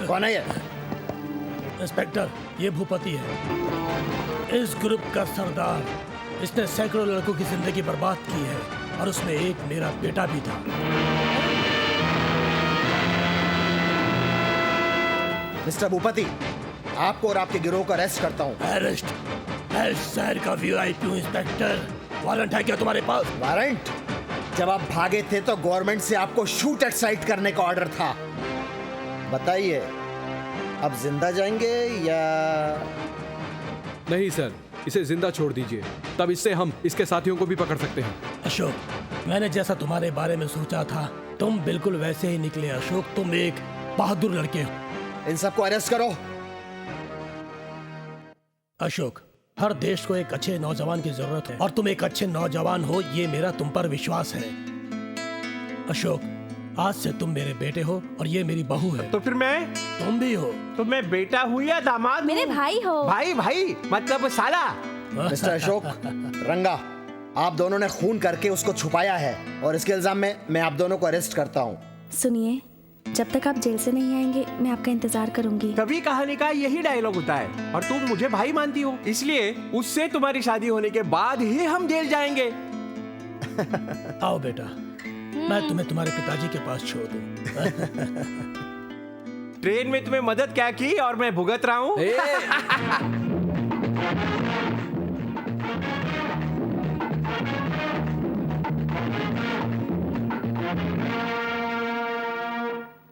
कौन है ये? इंस्पेक्टर, ये भूपति है, इस ग्रुप का सरदार। इसने सैकड़ों लड़कों की जिंदगी बर्बाद की है और उसमें एक मेरा बेटा भी था। मिस्टर भूपति, आपको और आपके गिरोह को अरेस्ट करता हूँ। अरेस्ट? मैं इस शहर का VIP हूँ इंस्पेक्टर। वारंट है क्या तुम्हारे पास? वारंट? जब आप भागे थे तो गवर्नमेंट से आपको शूट एट साइट करने का ऑर्डर था। बताइए, अब जिंदा जाएंगे या नहीं सर, इसे जिंदा छोड़ दीजिए, तब इससे हम इसके साथियों को भी पकड़ सकते हैं। अशोक, मैंने जैसा तुम्हारे बारे में सोचा था तुम बिल्कुल वैसे ही निकले। अशोक, तुम एक बहादुर लड़के हो। इन सबको अरेस्ट करो। अशोक, हर देश को एक अच्छे नौजवान की जरूरत है और तुम एक अच्छे नौजवान हो, ये मेरा तुम पर विश्वास है। अशोक, आज से तुम मेरे बेटे हो और ये मेरी बहू है। तो फिर मैं? तुम भी हो। तो मैं बेटा हूँ या दामाद? मेरे भाई हो। भाई मतलब साला। मिस्टर अशोक, रंगा, आप दोनों ने खून करके उसको छुपाया है और इसके इल्जाम में मैं आप दोनों को अरेस्ट करता हूँ। सुनिए, जब तक आप जेल से नहीं आएंगे मैं आपका इंतजार करूंगी। तभी कहानी का यही डायलॉग होता है और तुम मुझे भाई मानती हो, इसलिए उससे तुम्हारी शादी होने के बाद ही हम जेल जाएंगे। आओ बेटा, मैं तुम्हें तुम्हारे पिताजी के पास छोड़ दूं। ट्रेन में तुम्हें मदद क्या की और मैं भुगत रहा हूँ।